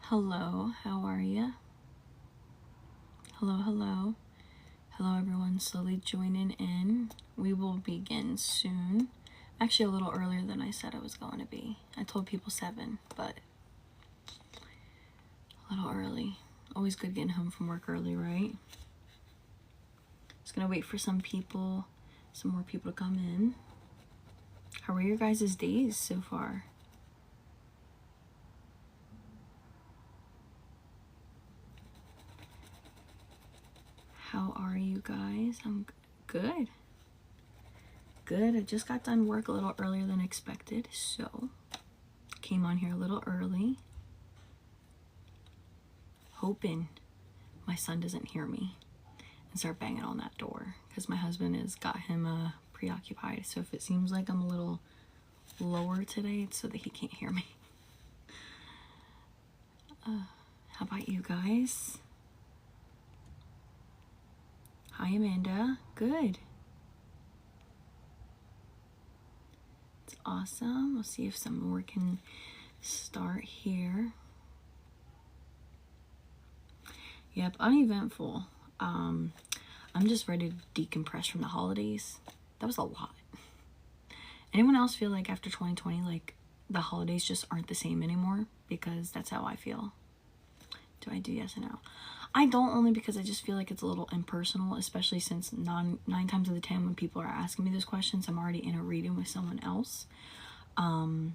Hello, how are you? Hello, hello. Hello, everyone slowly joining in. We will begin soon. Actually, a little earlier than I said I was going to be. I told people 7, but a little early. Always good getting home from work early, right? Just gonna wait for some more people to come in. How are your guys' days so far? How are you guys? I'm good. Good. I just got done work a little earlier than expected, so came on here a little early, hoping my son doesn't hear me and start banging on that door, because my husband has got him preoccupied. So if it seems like I'm a little lower today, it's so that he can't hear me. How about you guys? Hi, Amanda. Good. It's awesome. We'll see if some more can start here. Yep, uneventful. I'm just ready to decompress from the holidays. That was a lot. Anyone else feel like after 2020, like the holidays just aren't the same anymore? Because that's how I feel. Do I do yes or no? I don't, only because I just feel like it's a little impersonal, especially since 9 times out of 10 when people are asking me those questions, I'm already in a reading with someone else. I'm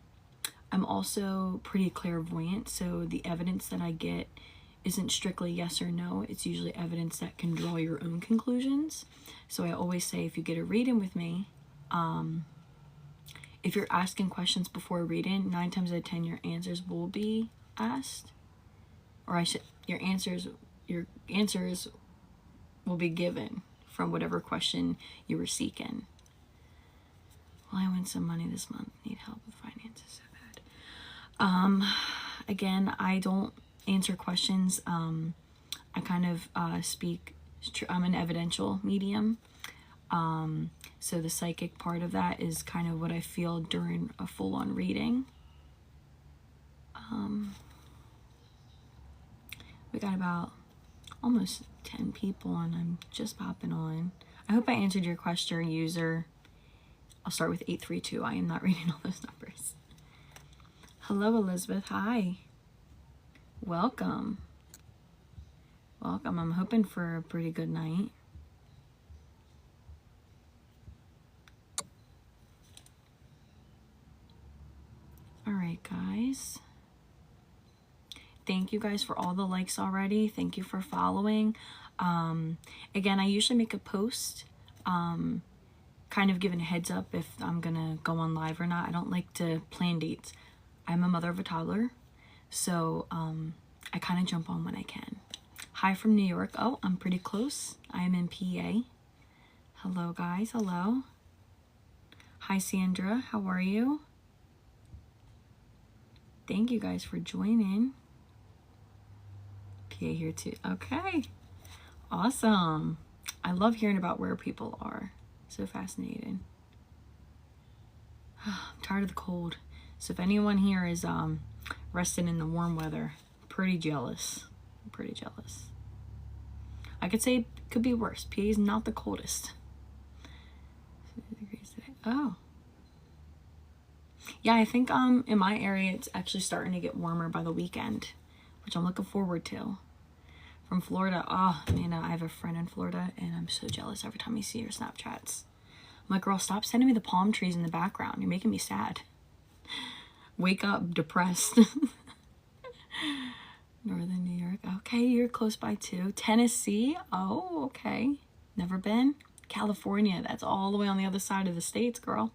also pretty clairvoyant, so the evidence that I get isn't strictly yes or no. It's usually evidence that can draw your own conclusions. So I always say, if you get a reading with me, if you're asking questions before a reading, 9 times out of 10 your answers will be asked, or your answers will be given from whatever question you were seeking. Well, I win some money this month. Need help with finances so bad. Again, I don't answer questions. I kind of speak. I'm an evidential medium. So the psychic part of that is kind of what I feel during a full-on reading. We got about almost 10 people and I'm just popping on. I hope I answered your question, user. I'll start with 832. I am not reading all those numbers. Hello, Elizabeth. Hi. Welcome. Welcome. I'm hoping for a pretty good night. All right, guys. Thank you guys for all the likes already. Thank you for following. Again, I usually make a post kind of giving a heads up if I'm gonna go on live or not. I don't like to plan dates. I'm a mother of a toddler, so I kind of jump on when I can. Hi from New York. Oh, I'm pretty close. I am in PA. Hello, guys. Hello. Hi, Sandra. How are you? Thank you guys for joining. PA here too. Okay. Awesome. I love hearing about where people are. So fascinating. I'm tired of the cold. So if anyone here is resting in the warm weather, pretty jealous. I'm pretty jealous. I could say it could be worse. PA is not the coldest. Oh. Yeah, I think in my area it's actually starting to get warmer by the weekend, which I'm looking forward to. From Florida, oh man, I have a friend in Florida and I'm so jealous every time I see her Snapchats. I'm like, girl, stop sending me the palm trees in the background. You're making me sad. Wake up depressed. Northern New York. Okay, you're close by too. Tennessee. Oh, okay. Never been. California. That's all the way on the other side of the states, girl.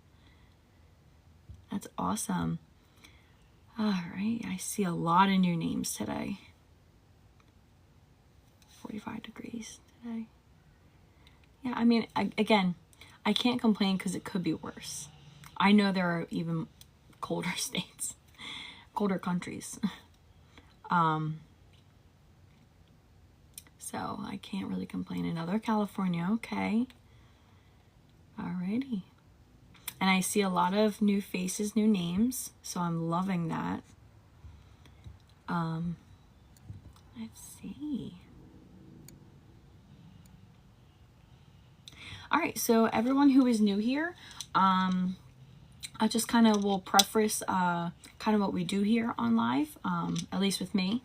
That's awesome. All right. I see a lot of new names today. 45 degrees today. Yeah, I mean, again, I can't complain because it could be worse. I know there are even colder states, colder countries. So I can't really complain. Another California, okay. Alrighty. And I see a lot of new faces, new names, so I'm loving that. Let's see. All right, so everyone who is new here, I just kind of will preface kind of what we do here on live, at least with me.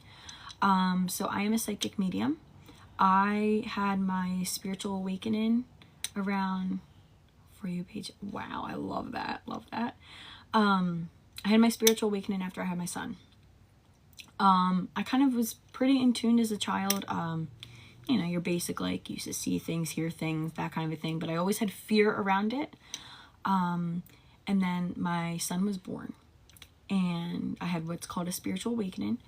So I am a psychic medium. I had my spiritual awakening around For You page. Wow, I love that. Love that. I had my spiritual awakening after I had my son. I kind of was pretty in tune as a child. You know, your basic, like, used to see things, hear things, that kind of a thing. But I always had fear around it. And then my son was born. And I had what's called a spiritual awakening.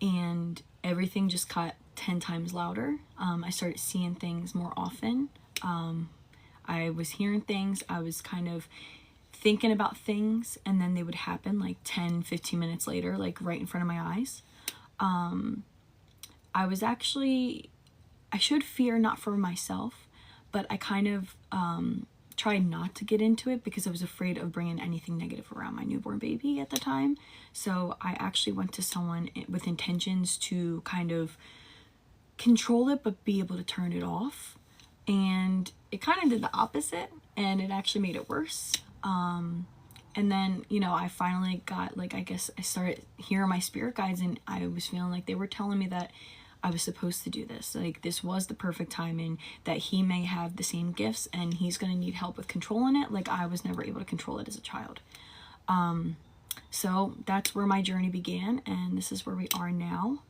And everything just got 10 times louder. I started seeing things more often. I was hearing things. I was kind of thinking about things. And then they would happen like 10, 15 minutes later, like right in front of my eyes. I was actually... I showed fear not for myself, but I kind of tried not to get into it because I was afraid of bringing anything negative around my newborn baby at the time. So I actually went to someone with intentions to kind of control it, but be able to turn it off. And it kind of did the opposite, and it actually made it worse. And then, you know, I finally got, like, I guess I started hearing my spirit guides, and I was feeling like they were telling me that I was supposed to do this. Like, this was the perfect timing, that he may have the same gifts and he's going to need help with controlling it. Like, I was never able to control it as a child. So that's where my journey began, and this is where we are now.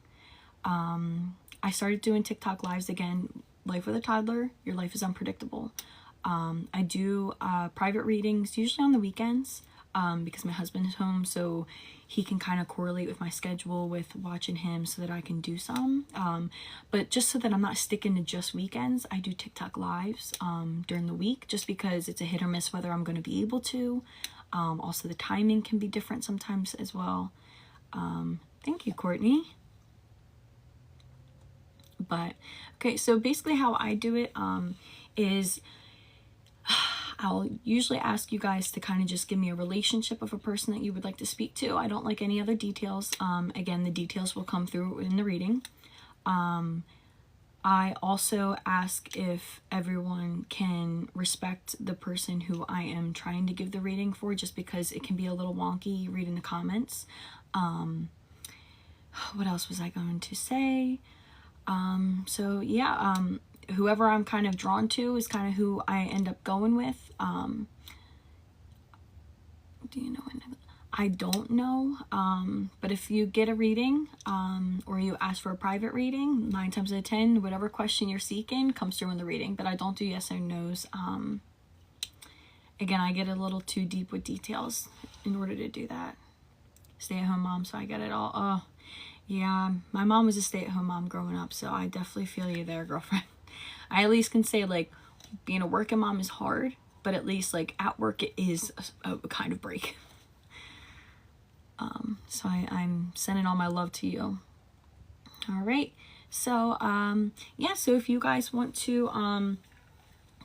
I started doing TikTok lives again. Life with a toddler, your life is unpredictable. I do private readings, usually on the weekends, because my husband is home, so he can kind of correlate with my schedule with watching him so that I can do some. But just so that I'm not sticking to just weekends, I do TikTok lives during the week, just because it's a hit or miss whether I'm going to be able to. Also, the timing can be different sometimes as well. Thank you, Courtney. But, okay, so basically how I do it is... I'll usually ask you guys to kind of just give me a relationship of a person that you would like to speak to. I don't like any other details. Again, the details will come through in the reading. I also ask if everyone can respect the person who I am trying to give the reading for, just because it can be a little wonky reading the comments. What else was I going to say? So yeah, whoever I'm kind of drawn to is kind of who I end up going with. Do you know? I don't know. But if you get a reading, or you ask for a private reading, 9 times out of 10, whatever question you're seeking comes through in the reading. But I don't do yes or no's. Again, I get a little too deep with details in order to do that. Stay-at-home mom, so I get it all. Oh, yeah, my mom was a stay-at-home mom growing up, so I definitely feel you there, girlfriend. I at least can say, like, being a working mom is hard, but at least, like, at work it is a kind of break. So I'm sending all my love to you. All right. So, yeah, so if you guys want to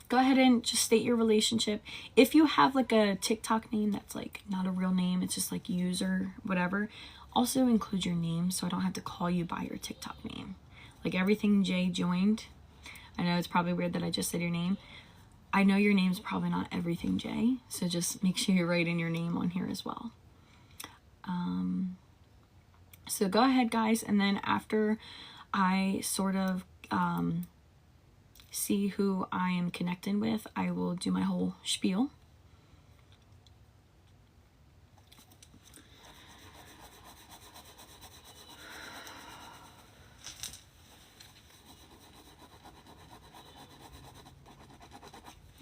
go ahead and just state your relationship. If you have, like, a TikTok name that's, like, not a real name, it's just, like, user, whatever, also include your name so I don't have to call you by your TikTok name. Like, everything J joined... I know it's probably weird that I just said your name. I know your name's probably not everything J, so just make sure you're writing your name on here as well. So go ahead, guys, and then after I sort of see who I am connecting with, I will do my whole spiel.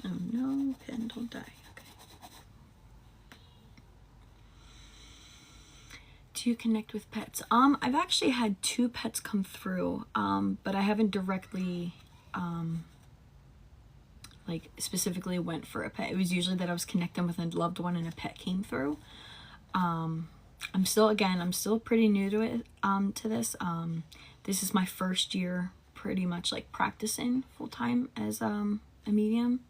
Oh no, pen, don't die. Okay. Do you connect with pets? I've actually had 2 pets come through, but I haven't directly, like, specifically went for a pet. It was usually that I was connecting with a loved one and a pet came through. I'm still pretty new to it, to this. This is my first year pretty much like practicing full time as a medium.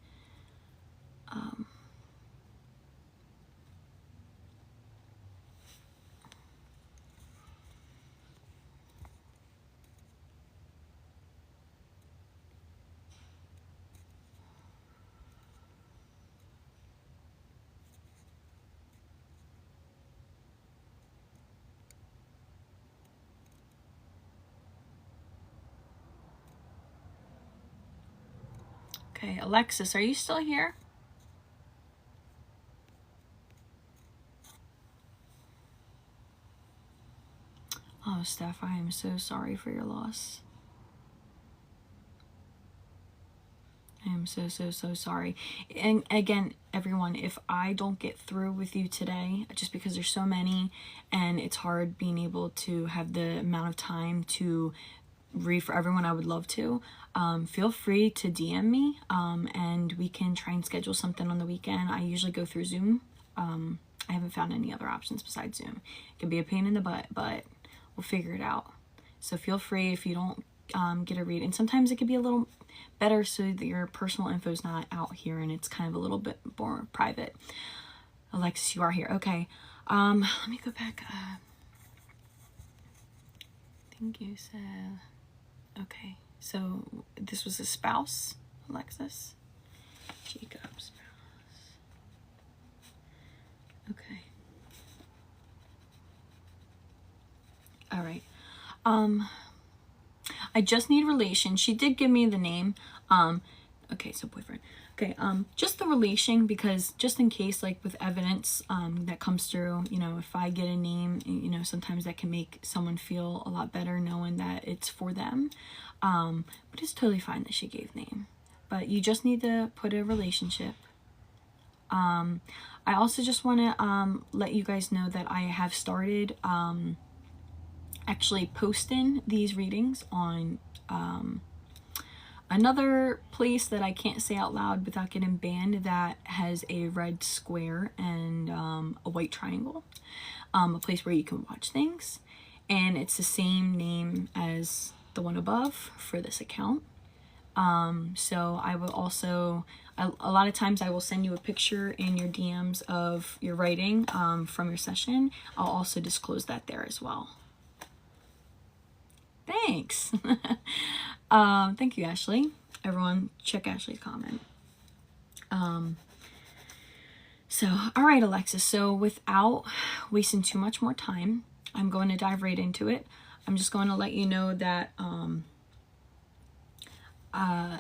Okay, Alexis, are you still here? Oh, Steph, I am so sorry for your loss. I am so sorry. And again, everyone, if I don't get through with you today, just because there's so many and it's hard being able to have the amount of time to read for everyone, I would love to. Feel free to DM me, and we can try and schedule something on the weekend. I usually go through Zoom. I haven't found any other options besides Zoom. It can be a pain in the butt, but we'll figure it out. So feel free if you don't get a read. And sometimes it could be a little better so that your personal info is not out here and it's kind of a little bit more private. Alexis, you are here. Okay. Let me go back. I think you said... Okay, so this was a spouse, Alexis? Jacob's spouse. Okay. All right. I just need relation. She did give me the name. Okay, so boyfriend. Okay, just the relation, because just in case, like with evidence that comes through, you know, if I get a name, you know, sometimes that can make someone feel a lot better knowing that it's for them. But it's totally fine that she gave name. But you just need to put a relationship. I also just want to let you guys know that I have started actually posting these readings on another place that I can't say out loud without getting banned, that has a red square and a white triangle. A place where you can watch things. And it's the same name as the one above for this account. So I will also, a lot of times I will send you a picture in your DMs of your writing from your session. I'll also disclose that there as well. Thanks. Thank you, Ashley. Everyone, check Ashley's comment. So, all right, Alexis. So without wasting too much more time, I'm going to dive right into it. I'm just going to let you know that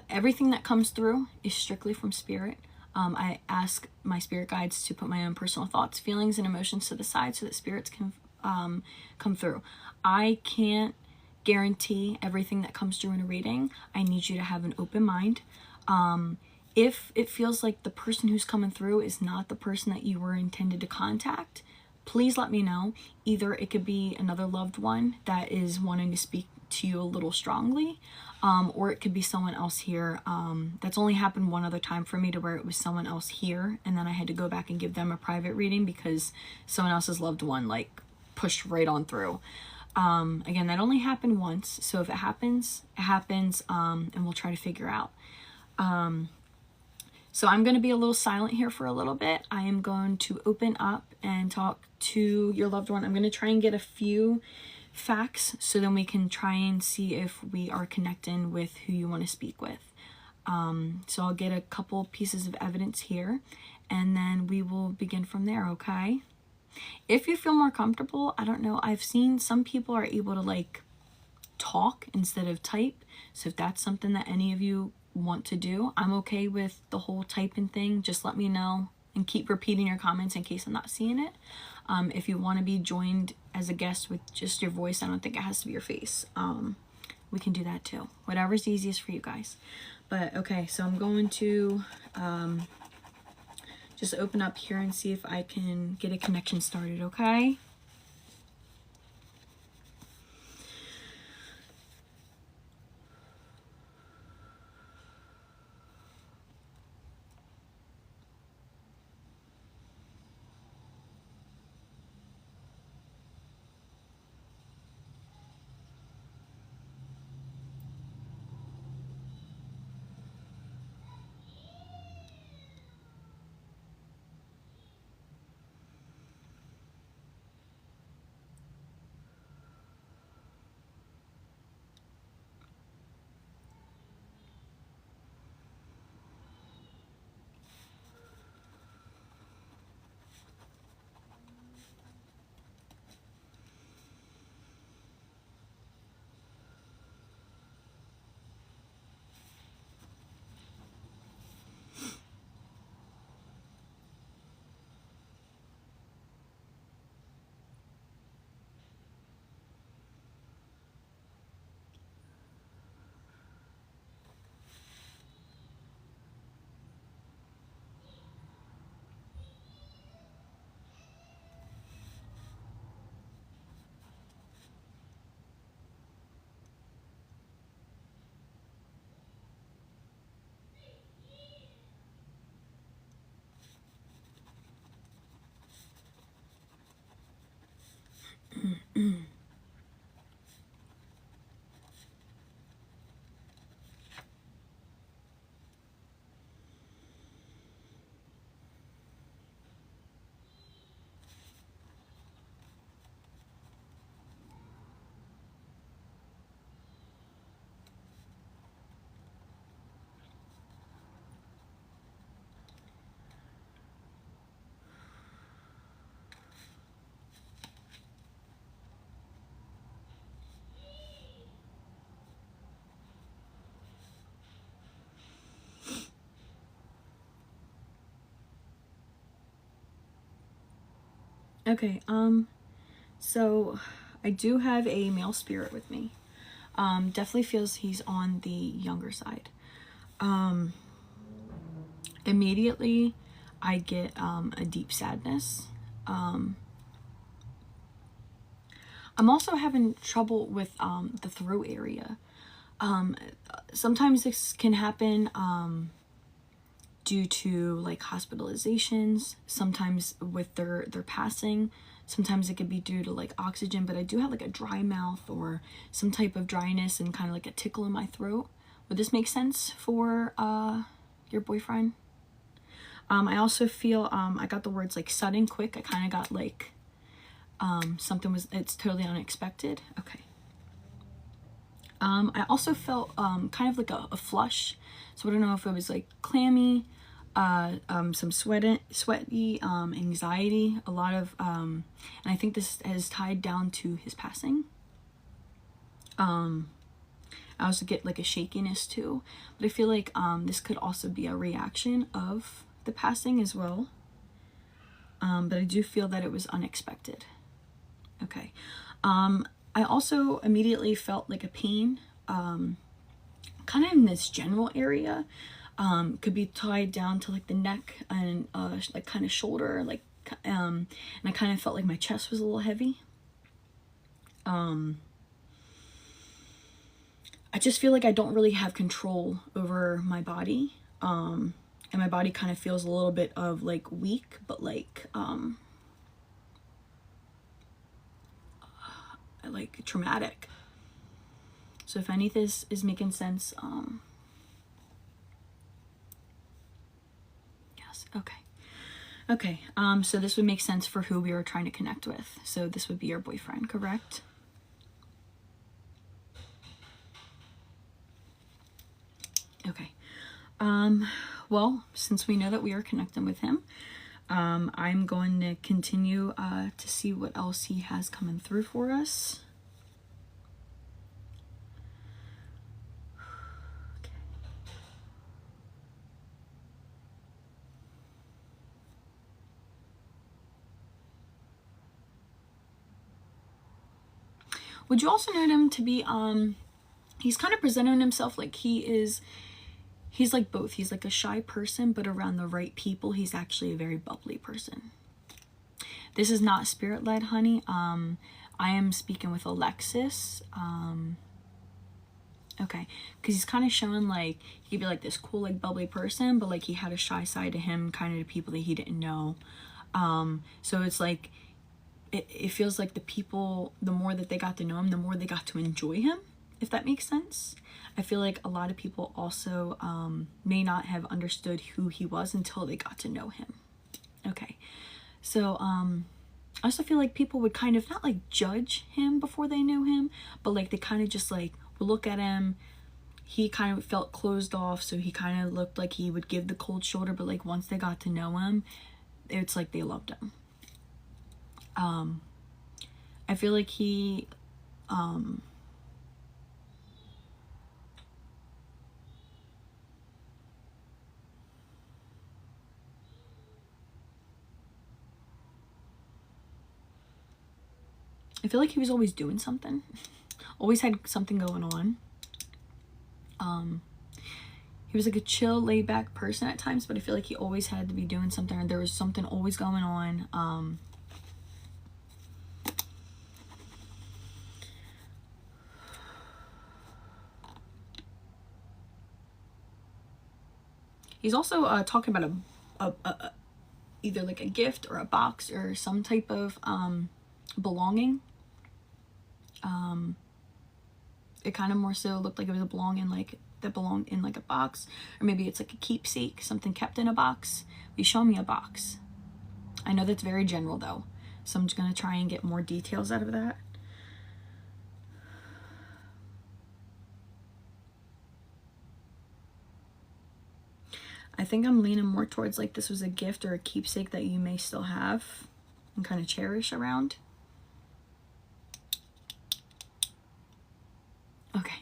everything that comes through is strictly from spirit. I ask my spirit guides to put my own personal thoughts, feelings, and emotions to the side so that spirits can come through. I can't guarantee everything that comes through in a reading. I need you to have an open mind. If it feels like the person who's coming through is not the person that you were intended to contact, please let me know. Either it could be another loved one that is wanting to speak to you a little strongly, or it could be someone else here. That's only happened one other time for me, to where it was someone else here and then I had to go back and give them a private reading because someone else's loved one like pushed right on through. Again, that only happened once, so if it happens, it happens, and we'll try to figure out. So I'm going to be a little silent here for a little bit. I am going to open up and talk to your loved one. I'm going to try and get a few facts so then we can try and see if we are connecting with who you want to speak with. So I'll get a couple pieces of evidence here and then we will begin from there, okay? If you feel more comfortable, I don't know, I've seen some people are able to like talk instead of type. So if that's something that any of you want to do, I'm okay with the whole typing thing. Just let me know and keep repeating your comments in case I'm not seeing it. If you want to be joined as a guest with just your voice, I don't think it has to be your face. We can do that too. Whatever's easiest for you guys. But okay, so I'm going to just open up here and see if I can get a connection started, okay? Okay, so I do have a male spirit with me. Definitely feels he's on the younger side. Immediately I get a deep sadness. I'm also having trouble with the throat area. Sometimes this can happen due to like hospitalizations, sometimes with their passing. Sometimes it could be due to like oxygen, but I do have like a dry mouth or some type of dryness and kind of like a tickle in my throat. Would this make sense for your boyfriend? I also feel I got the words like sudden, quick. I kind of got like it's totally unexpected. Okay. I also felt kind of like a flush. So I don't know if it was like clammy, some sweaty, anxiety, a lot of, and I think this is tied down to his passing. I also get like a shakiness too, but I feel like this could also be a reaction of the passing as well. But I do feel that it was unexpected. Okay. I also immediately felt like a pain, kind of in this general area. Could be tied down to like the neck and like kind of shoulder, like and I kind of felt like my chest was a little heavy. I just feel like I don't really have control over my body, and my body kind of feels a little bit of like weak, but like traumatic. So if any of this is making sense, yes, okay. Okay, so this would make sense for who we were trying to connect with. So this would be your boyfriend, correct? Okay. Well, since we know that we are connecting with him, I'm going to continue to see what else he has coming through for us. Okay. Would you also note him to be, he's kind of presenting himself like he's like both. He's like a shy person, but around the right people, he's actually a very bubbly person. This is not spirit-led, honey. I am speaking with Alexis. Okay, because he's kind of showing like he could be like this cool, like bubbly person, but like he had a shy side to him, kind of to people that he didn't know. So it's like it feels like the people, the more that they got to know him, the more they got to enjoy him, if that makes sense. I feel like a lot of people also may not have understood who he was until they got to know him. Okay, so I also feel like people would kind of not like judge him before they knew him, but like they kind of just like would look at him. He kind of felt closed off, so he kind of looked like he would give the cold shoulder, but like once they got to know him, it's like they loved him. I feel like he I feel like he was always doing something. Always had something going on. He was like a chill, laid back person at times, but I feel like he always had to be doing something, or there was something always going on. He's also talking about a either like a gift or a box or some type of belonging. It kind of more so looked like it was a belonging, like that belonged in like a box, or maybe it's like a keepsake, something kept in a box. You show me a box. I know that's very general though, so I'm just gonna try and get more details out of that. I think I'm leaning more towards like this was a gift or a keepsake that you may still have and kind of cherish around. Okay.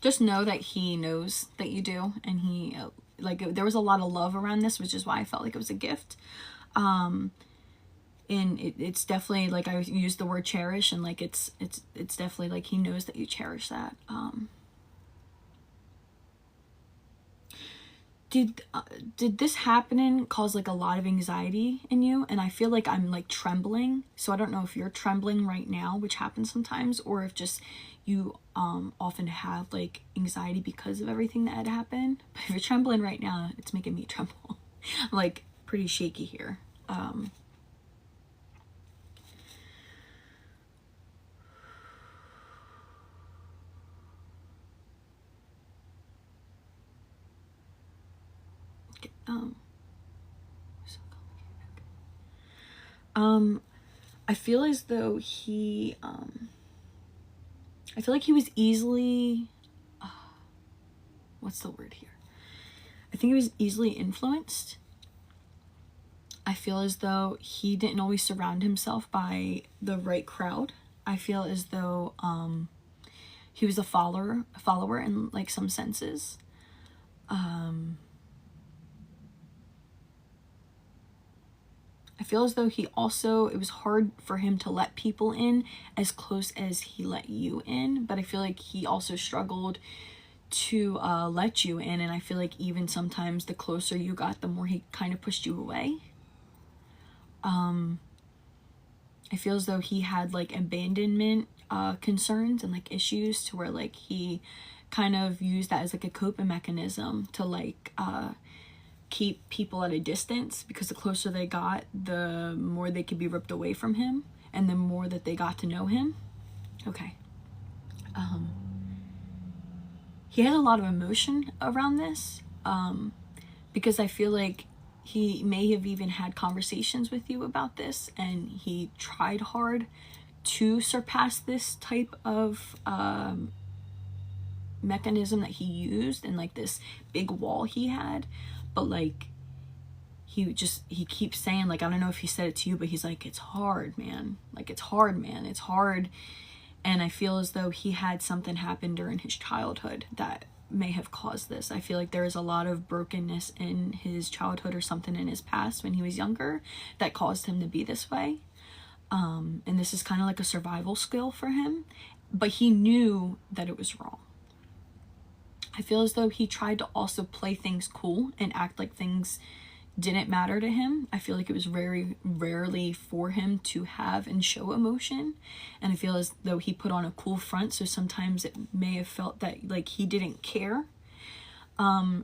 Just know that he knows that you do, and he like there was a lot of love around this, which is why I felt like it was a gift. And it's definitely like, I used the word cherish, and like it's definitely like he knows that you cherish that. Did this happening cause like a lot of anxiety in you? And I feel like I'm like trembling, so I don't know if you're trembling right now, which happens sometimes, or if just you often have like anxiety because of everything that had happened. But if you're trembling right now, it's making me tremble. I'm like pretty shaky here. I feel as though he I feel like he was easily what's the word here? I think he was easily influenced. I feel as though he didn't always surround himself by the right crowd. I feel as though he was a follower in like some senses. I feel as though he also, it was hard for him to let people in as close as he let you in, but I feel like he also struggled to let you in, and I feel like even sometimes the closer you got, the more he kind of pushed you away. I feel as though he had like abandonment concerns and like issues, to where like he kind of used that as like a coping mechanism to like keep people at a distance, because the closer they got, the more they could be ripped away from him, and the more that they got to know him. Okay. He had a lot of emotion around this, because I feel like he may have even had conversations with you about this, and he tried hard to surpass this type of mechanism that he used, and like this big wall he had. But like he keeps saying, like, I don't know if he said it to you, but he's like, it's hard, man. Like, it's hard, man. It's hard. And I feel as though he had something happen during his childhood that may have caused this. I feel like there is a lot of brokenness in his childhood, or something in his past when he was younger, that caused him to be this way. And this is kind of like a survival skill for him, but he knew that it was wrong. I feel as though he tried to also play things cool and act like things didn't matter to him. I feel like it was very rarely for him to have and show emotion, and I feel as though he put on a cool front, so sometimes it may have felt that like he didn't care, and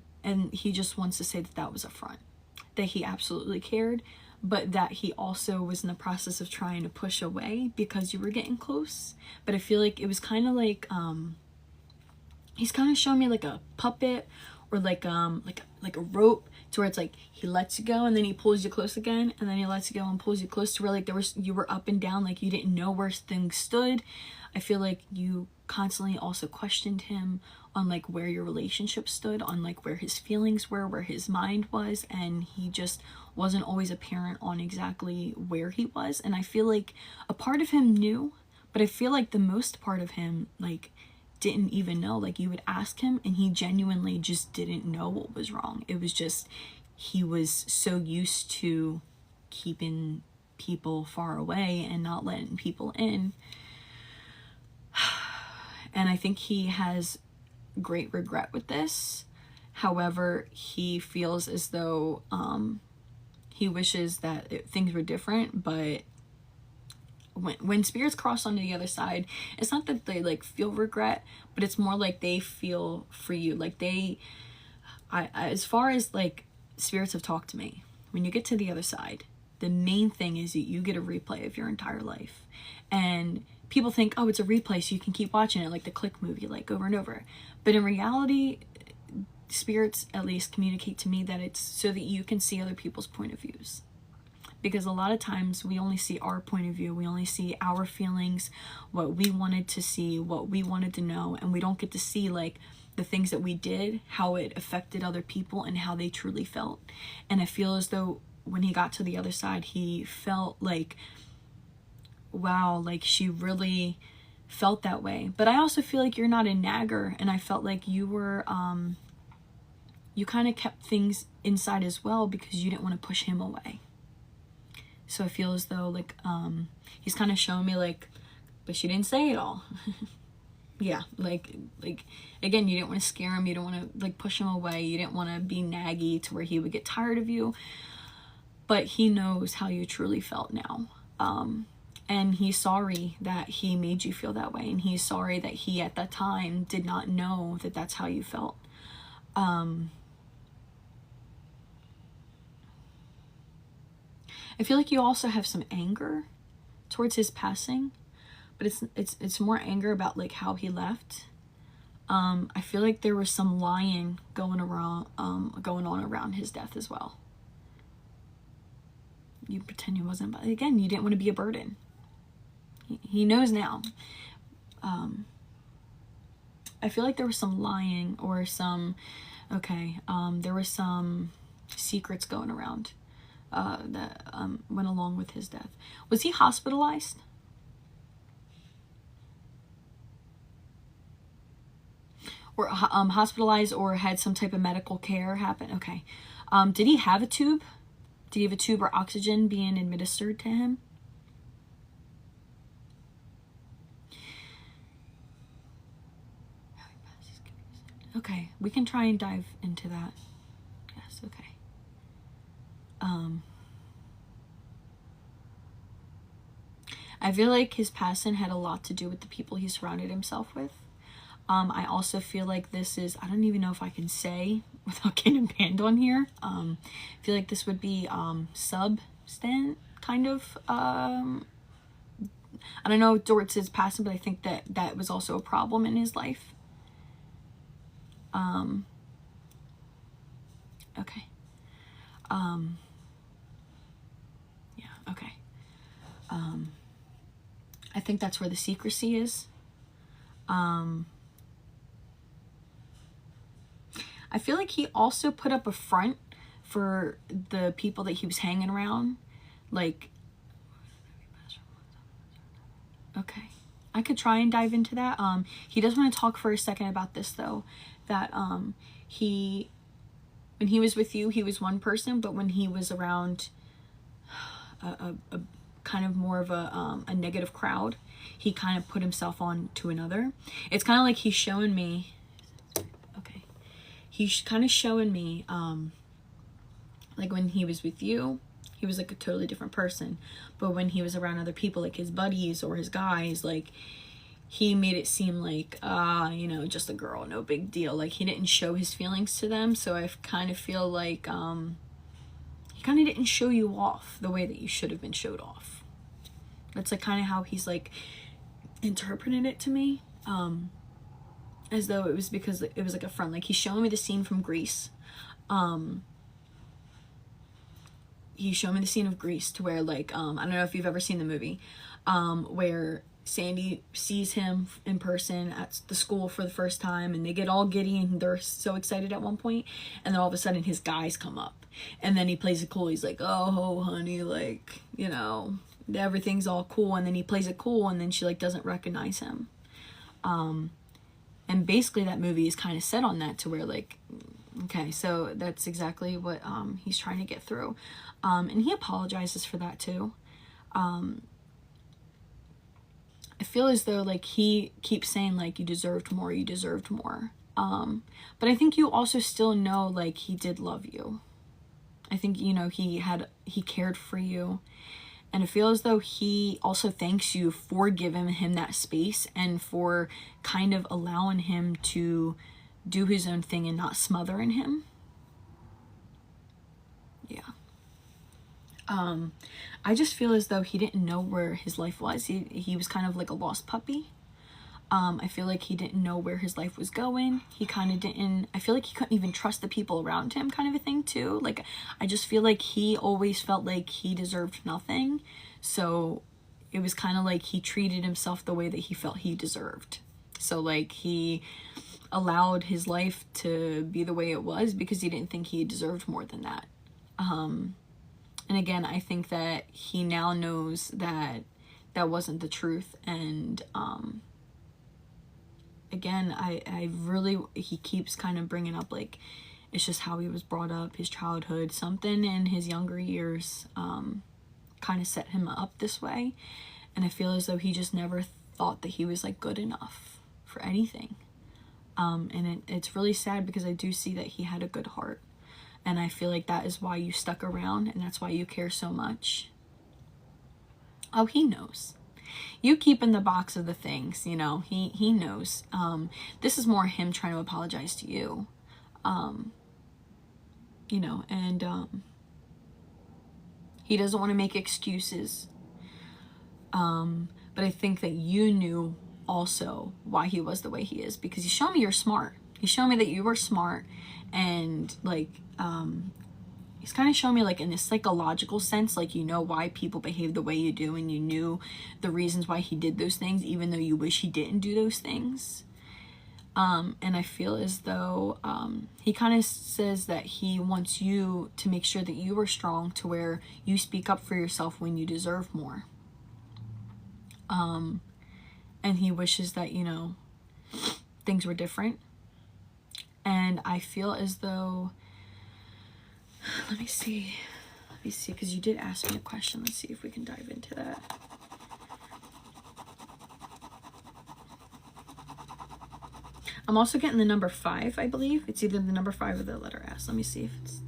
he just wants to say that that was a front, that he absolutely cared, but that he also was in the process of trying to push away because you were getting close. But I feel like it was kind of like he's kind of showing me like a puppet, or like a rope, to where it's like he lets you go and then he pulls you close again, and then he lets you go and pulls you close, to where like you were up and down, like you didn't know where things stood. I feel like you constantly also questioned him on like where your relationship stood, on like where his feelings were, where his mind was, and he just wasn't always apparent on exactly where he was. And I feel like a part of him knew, but I feel like the most part of him like didn't even know. Like, you would ask him and he genuinely just didn't know what was wrong. It was just, he was so used to keeping people far away and not letting people in. And I think he has great regret with this. However, he feels as though he wishes that things were different, but when spirits cross onto the other side, it's not that they like feel regret, but it's more like they feel for you. Like as far as like spirits have talked to me, when you get to the other side, the main thing is that you get a replay of your entire life. And people think, oh, it's a replay so you can keep watching it, like the Click movie, like over and over. But in reality, spirits at least communicate to me that it's so that you can see other people's point of views. Because a lot of times we only see our point of view, we only see our feelings, what we wanted to see, what we wanted to know, and we don't get to see like the things that we did, how it affected other people, and how they truly felt. And I feel as though when he got to the other side, he felt like, wow, like she really felt that way. But I also feel like you're not a nagger, and I felt like you were you kind of kept things inside as well because you didn't want to push him away. So I feel as though like he's kind of showing me like, but she didn't say it all. Yeah, like again, you didn't want to scare him, you didn't want to like push him away, you didn't want to be naggy to where he would get tired of you, but he knows how you truly felt now. And he's sorry that he made you feel that way, and he's sorry that he at that time did not know that that's how you felt. I feel like you also have some anger towards his passing, but it's more anger about like how he left. I feel like there was some lying going on around his death as well. You pretend he wasn't, but again, you didn't want to be a burden. He knows now. I feel like there was some lying or some, there was some secrets going around that went along with his death. Was he hospitalized? Or hospitalized or had some type of medical care happen? Okay. Did he have a tube? Did he have a tube or oxygen being administered to him? Okay, we can try and dive into that. Yes, okay. I feel like his passing had a lot to do with the people he surrounded himself with. I also feel like this is, I don't even know if I can say without getting banned on here. I feel like this would be substant kind of, I don't know towards his passing, but I think that was also a problem in his life. Okay. Yeah, okay. I think that's where the secrecy is. I feel like he also put up a front for the people that he was hanging around. Like, okay. I could try and dive into that. He does want to talk for a second about this though. That when he was with you, he was one person, but when he was around a kind of more of a negative crowd, he kind of put himself on to another. It's kind of like he's showing me, okay, he's kind of showing me like when he was with you, he was like a totally different person, but when he was around other people, like his buddies or his guys, like he made it seem like you know, just a girl, no big deal. Like he didn't show his feelings to them. So I kind of feel like he kind of didn't show you off the way that you should have been showed off. That's like kind of how he's like interpreted it to me, as though it was because it was like a friend. Like he's showing me the scene from Grease. He showed me the scene of Grease to where like I don't know if you've ever seen the movie, where Sandy sees him in person at the school for the first time, and they get all giddy and they're so excited at one point, and then all of a sudden his guys come up, and then he plays it cool. He's like, oh honey, like, you know, everything's all cool, and then he plays it cool, and then she like doesn't recognize him. And basically that movie is kind of set on that, to where like, okay, so that's exactly what he's trying to get through. And he apologizes for that too. I feel as though like he keeps saying like, you deserved more, you deserved more. But I think you also still know like he did love you. I think, you know, he cared for you. And I feel as though he also thanks you for giving him that space and for kind of allowing him to do his own thing and not smothering him. Yeah. I just feel as though he didn't know where his life was. He was kind of like a lost puppy. I feel like he didn't know where his life was going. He kind of didn't, I feel like he couldn't even trust the people around him, kind of a thing too. Like, I just feel like he always felt like he deserved nothing. So it was kind of like he treated himself the way that he felt he deserved. So like he allowed his life to be the way it was because he didn't think he deserved more than that. And again, I think that he now knows that that wasn't the truth. And again, I really, he keeps kind of bringing up like, It's just how he was brought up, his childhood, something in his younger years kind of set him up this way. And I feel as though he just never thought that he was like good enough for anything. And it's really sad, because I do see that he had a good heart. And I feel like that is why you stuck around, and that's why you care so much. Oh, he knows. You keep in the box of the things, you know, he knows. This is more him trying to apologize to you. You know, and he doesn't want to make excuses. But I think that you knew also why he was the way he is, because you showed me you're smart. You showed me that you were smart, and like he's kind of showing me like in a psychological sense, like you know why people behave the way you do, and you knew the reasons why he did those things, even though you wish he didn't do those things. And I feel as though he kind of says that he wants you to make sure that you are strong, to where you speak up for yourself when you deserve more. And he wishes that, you know, things were different. And I feel as though, let me see, because you did ask me a question. Let's see if we can dive into that. I'm also getting the number 5, I believe. It's either the number 5 or the letter S. Let me see if it's,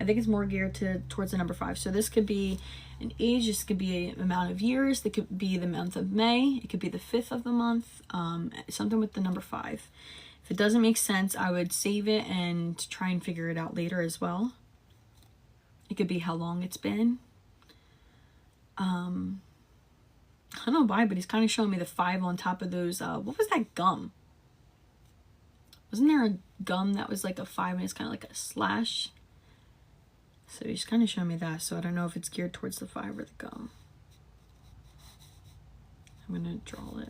I think it's more geared towards the number 5. So this could be an age, this could be an amount of years, it could be the month of May, it could be the 5th of the month, something with the number 5. If it doesn't make sense, I would save it and try and figure it out later as well. It could be how long it's been. I don't know why, but he's kind of showing me the 5 on top of those, what was that gum? Wasn't there a gum that was like a 5 and it's kind of like a slash? So he's kind of showing me that. So I don't know if it's geared towards the 5 or the gum. I'm going to draw it.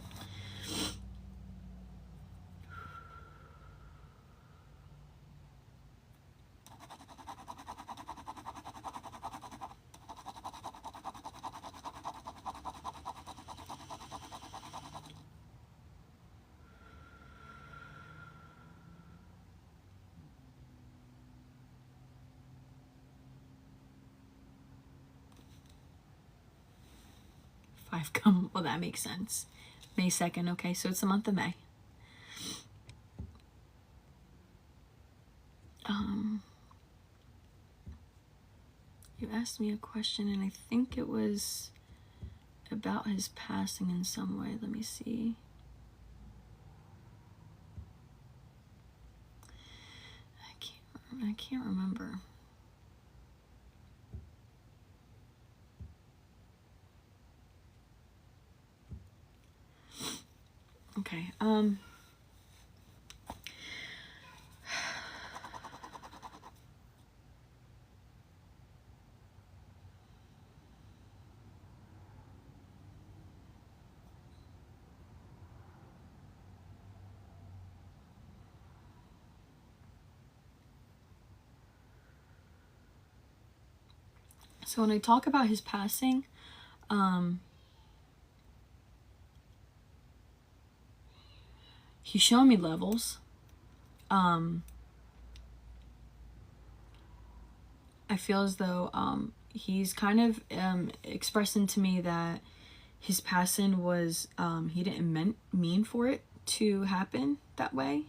Gum. Well, that makes sense. May 2nd. Okay, so it's the month of May. You asked me a question, and I think it was about his passing in some way. Let me see. I can't remember. Okay, so when I talk about his passing, he's showing me levels. I feel as though he's kind of expressing to me that his passing was he didn't mean for it to happen that way.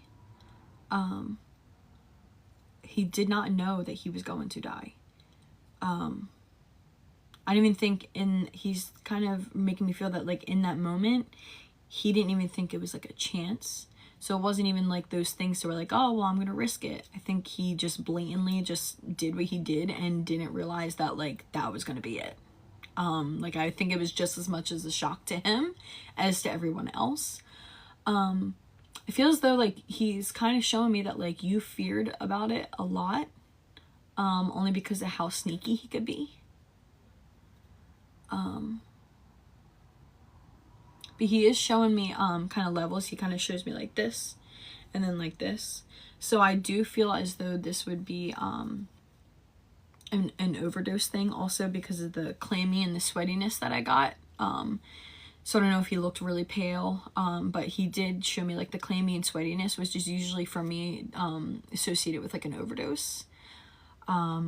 He did not know that he was going to die. I don't even think he's kind of making me feel that like in that moment he didn't even think it was like a chance. So it wasn't even like those things that were like, oh, well, I'm going to risk it. I think he just blatantly just did what he did and didn't realize that like that was going to be it. Like I think it was just as much as a shock to him as to everyone else. It feels as though like he's kind of showing me that like you feared about it a lot, only because of how sneaky he could be. But he is showing me kind of levels. He kind of shows me like this and then like this. So I do feel as though this would be an overdose thing also because of the clammy and the sweatiness that I got. So I don't know if he looked really pale, but he did show me like the clammy and sweatiness, which is usually for me associated with like an overdose. I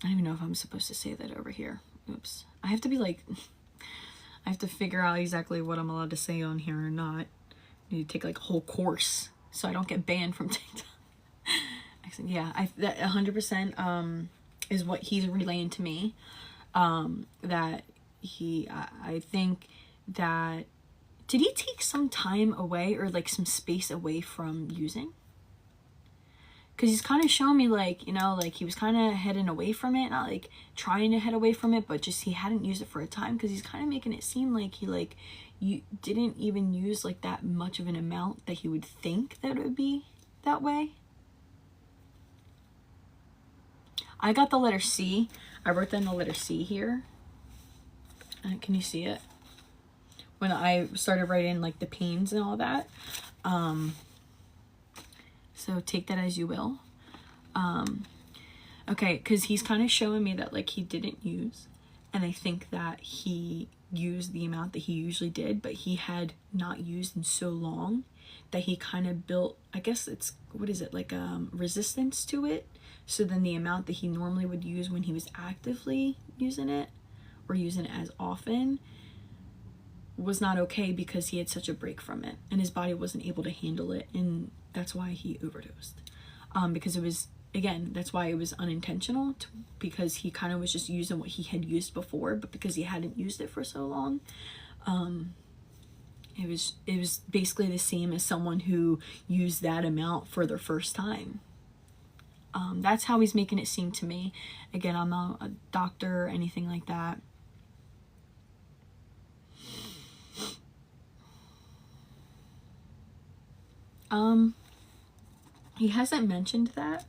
don't even know if I'm supposed to say that over here. Oops. I have to be like, I have to figure out exactly what I'm allowed to say on here or not. I need to take like a whole course so I don't get banned from TikTok. Yeah, that 100% is what he's relaying to me. That I think that, did he take some time away or like some space away from using? Because he's kind of showing me like, you know, like he was kind of heading away from it, not like trying to head away from it, but just he hadn't used it for a time, because he's kind of making it seem like he like, you didn't even use like that much of an amount that he would think that it would be that way. I got the letter C. I wrote down the letter C here. Can you see it? When I started writing like the pains and all that. So take that as you will. Okay, because he's kind of showing me that like he didn't use. And I think that he used the amount that he usually did, but he had not used in so long that he kind of built, I guess it's, what is it, like resistance to it. So then the amount that he normally would use when he was actively using it, or using it as often, was not okay because he had such a break from it and his body wasn't able to handle it, and that's why he overdosed. Because it was, again, that's why it was unintentional, because he kind of was just using what he had used before, but because he hadn't used it for so long, it was basically the same as someone who used that amount for their first time. That's how he's making it seem to me. Again, I'm not a doctor or anything like that. He hasn't mentioned that.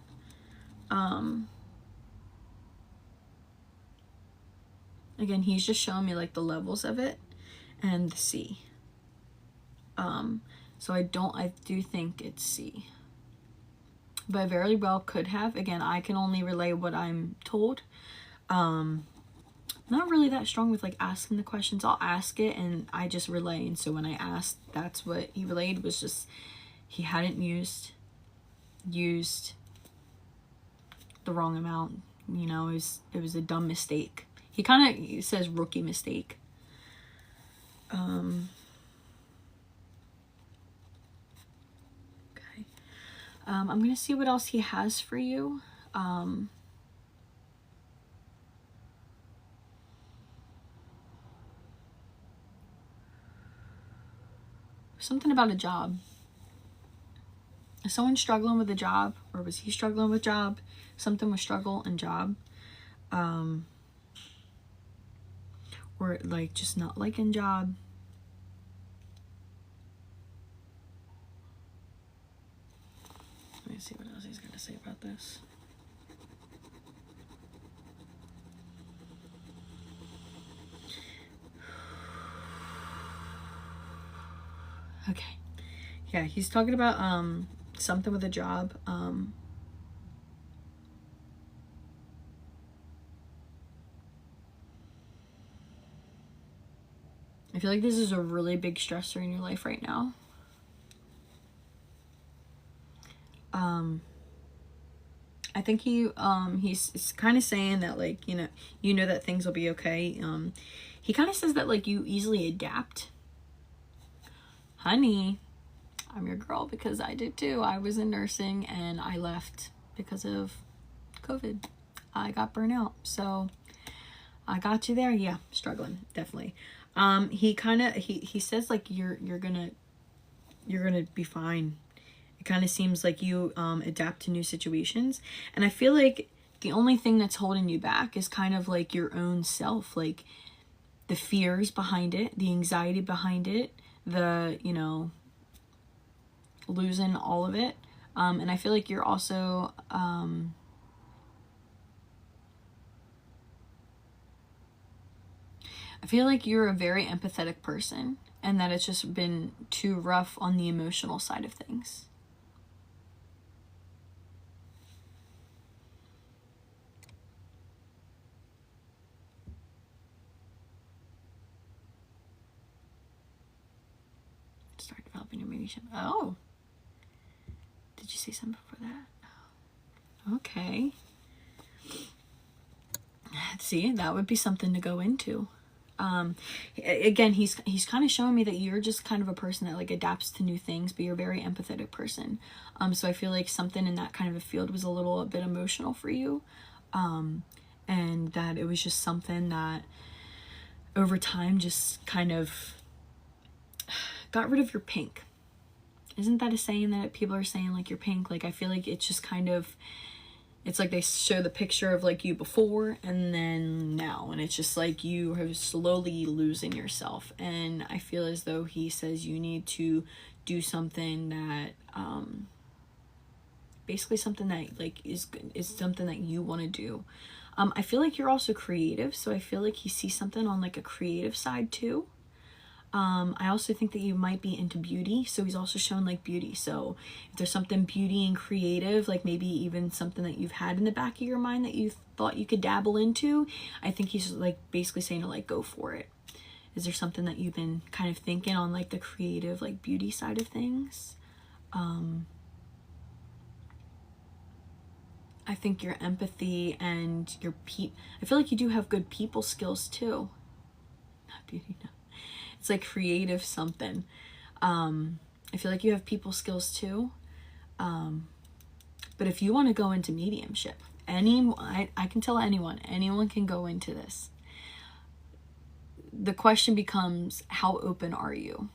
Again, he's just showing me like the levels of it and the C. So I do think it's C. But I very well could have. Again, I can only relay what I'm told. Not really that strong with like asking the questions. I'll ask it and I just relay. And so when I asked, that's what he relayed, was just he hadn't used the wrong amount. You know, it was a dumb mistake. He kind of says rookie mistake. Okay. I'm gonna see what else he has for you. Something about a job. Is someone struggling with a job, or was he struggling with job? Something with struggle and job. Or like just not liking job. Let me see what else he's gonna say about this. Okay. Yeah, he's talking about something with a job. I feel like this is a really big stressor in your life right now. I think he's kind of saying that like, you know that things will be okay. He kind of says that like you easily adapt. Honey, I'm your girl, because I did too. I was in nursing and I left because of COVID. I got burnt out. So I got you there. Yeah, struggling, definitely. He says like you're gonna be fine. It kind of seems like you adapt to new situations, and I feel like the only thing that's holding you back is kind of like your own self, like the fears behind it, the anxiety behind it, the, you know, losing all of it. And I feel like you're also I feel like you're a very empathetic person, and that it's just been too rough on the emotional side of things. Start developing your mediumship. Oh. Did you say something before that? Okay. See, that would be something to go into. Again, he's kind of showing me that you're just kind of a person that like adapts to new things, but you're a very empathetic person. So I feel like something in that kind of a field was a bit emotional for you. And that it was just something that over time just kind of got rid of your pink. Isn't that a saying that people are saying, like, you're pink? Like, I feel like it's just kind of, it's like they show the picture of like you before and then now, and it's just like you are slowly losing yourself. And I feel as though he says you need to do something that basically something that like is something that you want to do. I feel like you're also creative, so I feel like he sees something on like a creative side too. I also think that you might be into beauty, so he's also shown like beauty. So if there's something beauty and creative, like maybe even something that you've had in the back of your mind that you thought you could dabble into, I think he's like basically saying to like go for it. Is there something that you've been kind of thinking on like the creative, like beauty side of things? I think your empathy and your I feel like you do have good people skills too. Not beauty, no. It's like creative something. I feel like you have people skills too. But if you want to go into mediumship, I can tell anyone can go into this. The question becomes, how open are you?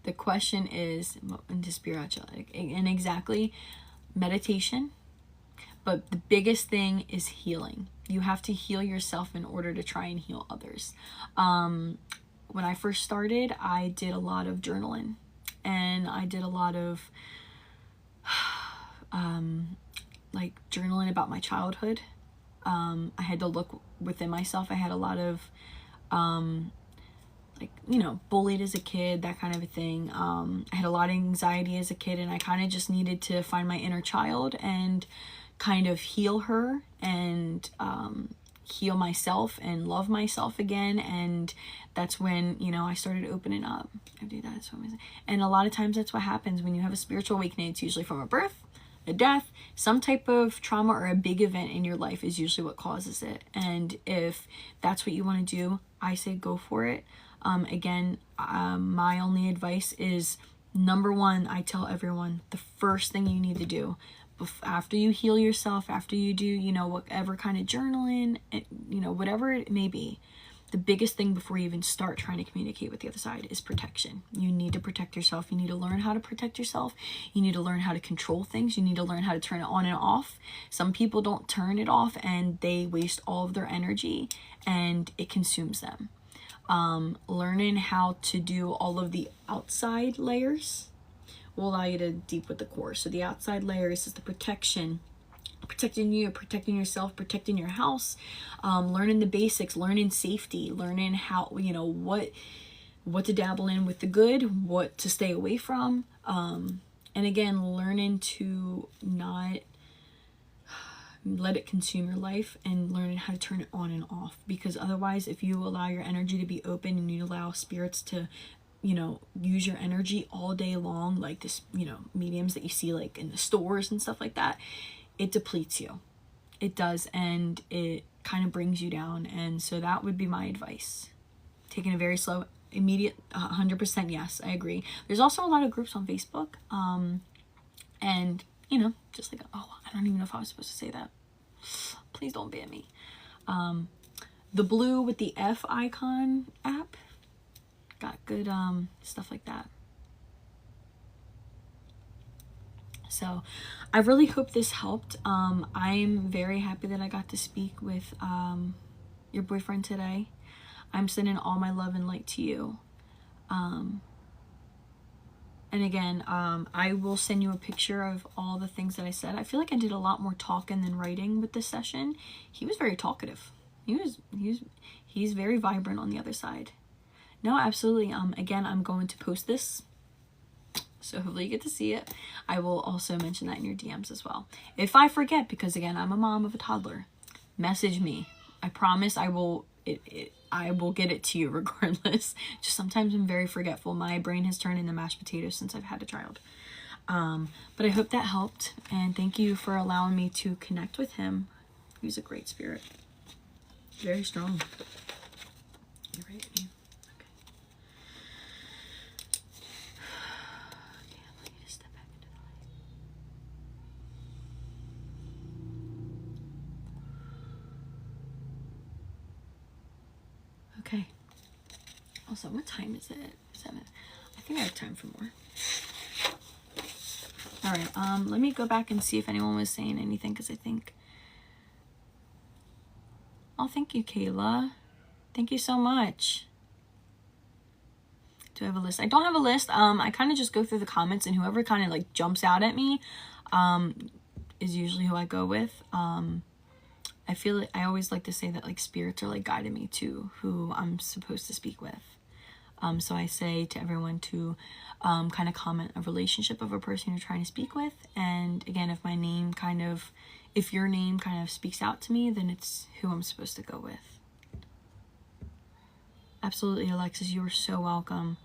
The question is into spirituality, and exactly meditation. But the biggest thing is healing. You have to heal yourself in order to try and heal others. When I first started, I did a lot of journaling, and I did a lot of like journaling about my childhood. I had to look within myself. I had a lot of like, you know, bullied as a kid, that kind of a thing. I had a lot of anxiety as a kid, and I kind of just needed to find my inner child and kind of heal her and heal myself and love myself again. And that's when, you know, I started opening up. I do that. So amazing. And a lot of times that's what happens when you have a spiritual awakening. It's usually from a birth, a death, some type of trauma or a big event in your life is usually what causes it. And if that's what you want to do, I say go for it. Again, my only advice is, number one, I tell everyone the first thing you need to do after you heal yourself, after you do, you know, whatever kind of journaling, you know, whatever it may be, the biggest thing before you even start trying to communicate with the other side is protection. You need to protect yourself. You need to learn how to protect yourself. You need to learn how to control things. You need to learn how to turn it on and off. Some people don't turn it off and they waste all of their energy and it consumes them. Learning how to do all of the outside layers will allow you to deep with the core. So the outside layers is the protection, protecting you, protecting yourself, protecting your house, learning the basics, learning safety, learning how, you know, what to dabble in with the good, what to stay away from, and again, learning to not let it consume your life and learning how to turn it on and off. Because otherwise, if you allow your energy to be open and you allow spirits to, you know, use your energy all day long, like this, you know, mediums that you see like in the stores and stuff like that, it depletes you. It does, and it kind of brings you down. And so that would be my advice. Taking a very slow, immediate, 100% yes, I agree. There's also a lot of groups on Facebook, and, you know, just like, oh, I don't even know if I was supposed to say that. Please don't ban me. The blue with the F icon app, got good stuff like that. So I really hope this helped. I'm very happy that I got to speak with your boyfriend today. I'm sending all my love and light to you. And again, I will send you a picture of all the things that I said. I feel like I did a lot more talking than writing with this session. He was very talkative. He's very vibrant on the other side. No, absolutely. Again, I'm going to post this, so hopefully you get to see it. I will also mention that in your DMs as well. If I forget, because again, I'm a mom of a toddler, message me. I promise I will. I will get it to you regardless. Just sometimes I'm very forgetful. My brain has turned into mashed potatoes since I've had a child. But I hope that helped, and thank you for allowing me to connect with him. He's a great spirit. Very strong. You're right. Okay. Okay, let me just step back into the light. Okay. Also, what time is it? 7. I think I have time for more. All right. Let me go back and see if anyone was saying anything, because I think. Oh, thank you, Kayla. Thank you so much. Do I have a list? I don't have a list. I kind of just go through the comments, and whoever kind of like jumps out at me is usually who I go with. I feel like I always like to say that like spirits are like guiding me to who I'm supposed to speak with. So I say to everyone to kind of comment a relationship of a person you're trying to speak with. And again, if your name kind of speaks out to me, then it's who I'm supposed to go with. Absolutely, Alexis, you are so welcome.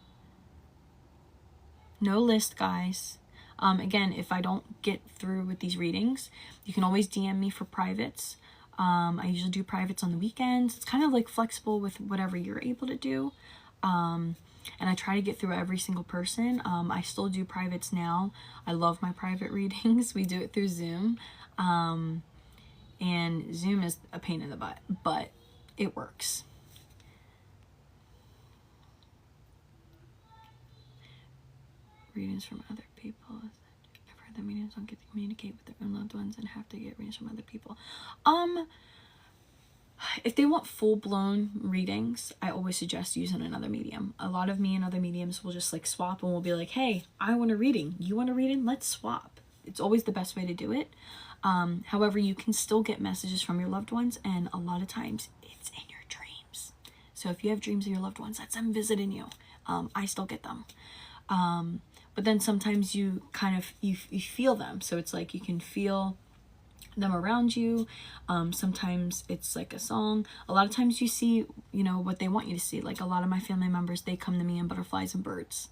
No list, guys. Again, if I don't get through with these readings, you can always DM me for privates. I usually do privates on the weekends. It's kind of like flexible with whatever you're able to do. And I try to get through every single person. I still do privates now. I love my private readings. We do it through Zoom. And Zoom is a pain in the butt, but it works. Readings from other people. I've heard that mediums don't get to communicate with their own loved ones and have to get readings from other people. If they want full-blown readings, I always suggest using another medium. A lot of me and other mediums will just like swap, and we'll be like, hey, I want a reading. You want a reading? Let's swap. It's always the best way to do it. However, you can still get messages from your loved ones, and a lot of times it's in your dreams. So if you have dreams of your loved ones, that's them visiting you. I still get them. But then sometimes you kind of, you feel them. So it's like you can feel them around you. Sometimes it's like a song. A lot of times you see, what they want you to see. Like a lot of my family members, they come to me in butterflies and birds.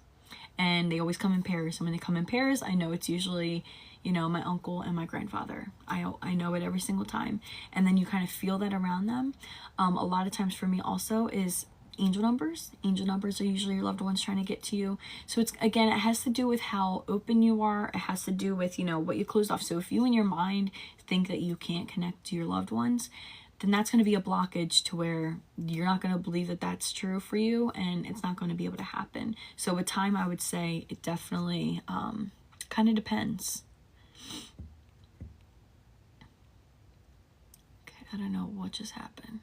And they always come in pairs. And when they come in pairs, I know it's usually, my uncle and my grandfather. I know it every single time. And then you kind of feel that around them. A lot of times for me also is angel numbers. Angel numbers are usually your loved ones trying to get to you. So it's, again, it has to do with how open you are. It has to do with, what you closed off. So if you in your mind think that you can't connect to your loved ones, then that's going to be a blockage to where you're not going to believe that that's true for you, and it's not going to be able to happen. So with time, I would say it definitely kind of depends. Okay, I don't know what just happened.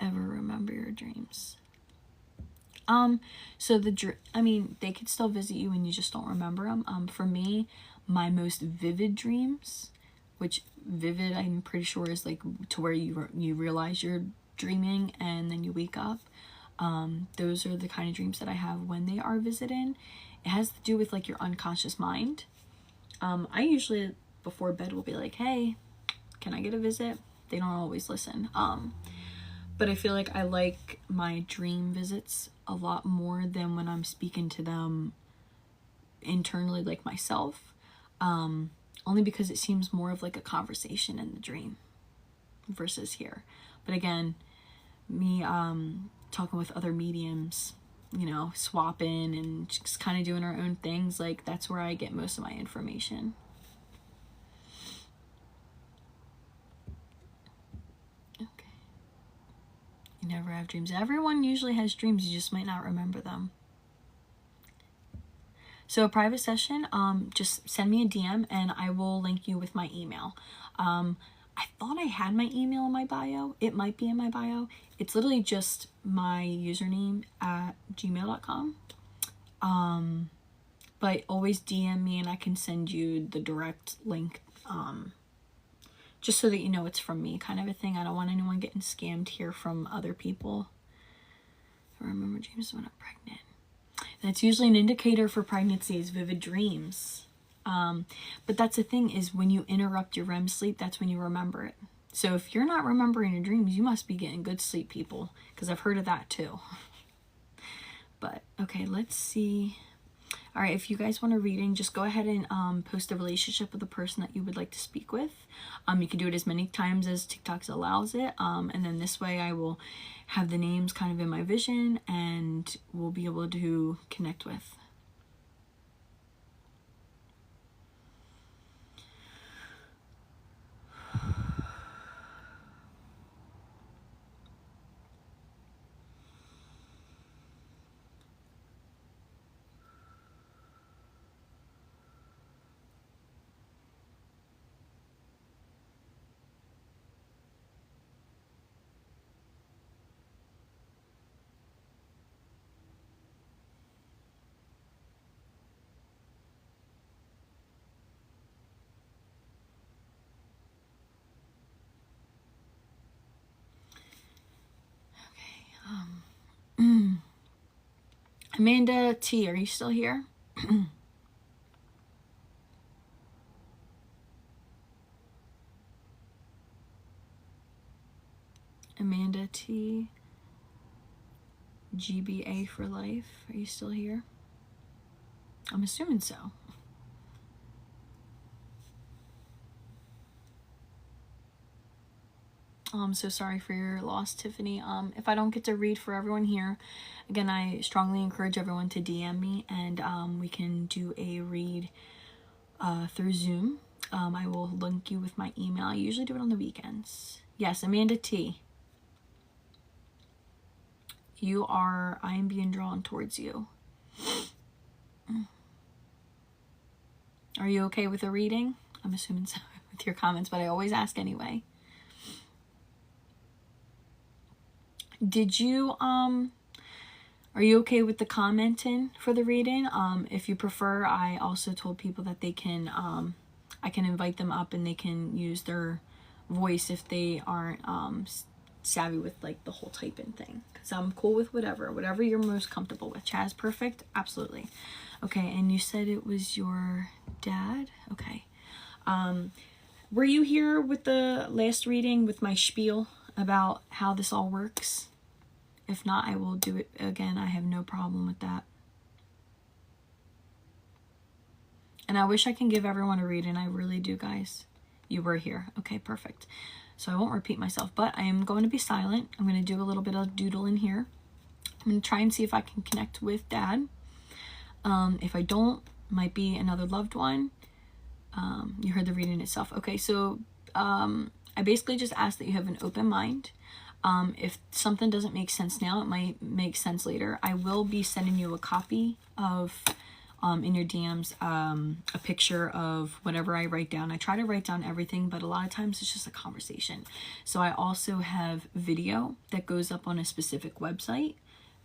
Ever remember your dreams? So they could still visit you and you just don't remember them. For me, my most vivid dreams, which vivid I'm pretty sure is like to where you realize you're dreaming and then you wake up. Those are the kind of dreams that I have when they are visiting. It has to do with like your unconscious mind. I usually before bed will be like, hey, can I get a visit? They don't always listen. But I feel like I like my dream visits a lot more than when I'm speaking to them internally, like myself. Only because it seems more of like a conversation in the dream versus here. But again, me talking with other mediums, swapping and just kind of doing our own things, like that's where I get most of my information. You never have dreams. Everyone usually has dreams, you just might not remember them. So a private session, just send me a DM and I will link you with my email. I thought I had my email in my bio. It might be in my bio. It's literally just my username at gmail.com. But always DM me and I can send you the direct link, just so that you know it's from me, kind of a thing. I don't want anyone getting scammed here from other people. I remember dreams when I'm pregnant. That's usually an indicator for pregnancy, is vivid dreams. But that's the thing, is when you interrupt your REM sleep, that's when you remember it. So if you're not remembering your dreams, you must be getting good sleep, people, because I've heard of that too. But okay, let's see. All right, if you guys want a reading, just go ahead and post a relationship with the person that you would like to speak with. You can do it as many times as TikTok allows it. And then this way I will have the names kind of in my vision and we'll be able to connect with. Amanda T, are you still here? Amanda T, GBA for life, are you still here? I'm assuming so. Oh, I'm so sorry for your loss, Tiffany. If I don't get to read for everyone here, again, I strongly encourage everyone to DM me and we can do a read through Zoom. I will link you with my email. I usually do it on the weekends. Yes, Amanda T. I am being drawn towards you. Are you okay with a reading? I'm assuming so with your comments, but I always ask anyway. Did you, are you okay with the commenting for the reading? If you prefer, I also told people that they can, I can invite them up and they can use their voice if they aren't, savvy with like the whole typing thing. Because I'm cool with whatever you're most comfortable with. Chaz, perfect? Absolutely. Okay, and you said it was your dad? Okay. Were you here with the last reading with my spiel about how this all works? If not, I will do it again. I have no problem with that. And I wish I can give everyone a reading. I really do, guys. You were here. Okay, perfect. So I won't repeat myself, but I am going to be silent. I'm going to do a little bit of doodling here. I'm going to try and see if I can connect with Dad. If I don't, might be another loved one. You heard the reading itself. Okay, so I basically just ask that you have an open mind. If something doesn't make sense now, it might make sense later. I will be sending you a copy of, in your DMs, a picture of whatever I write down. I try to write down everything, but a lot of times it's just a conversation. So I also have video that goes up on a specific website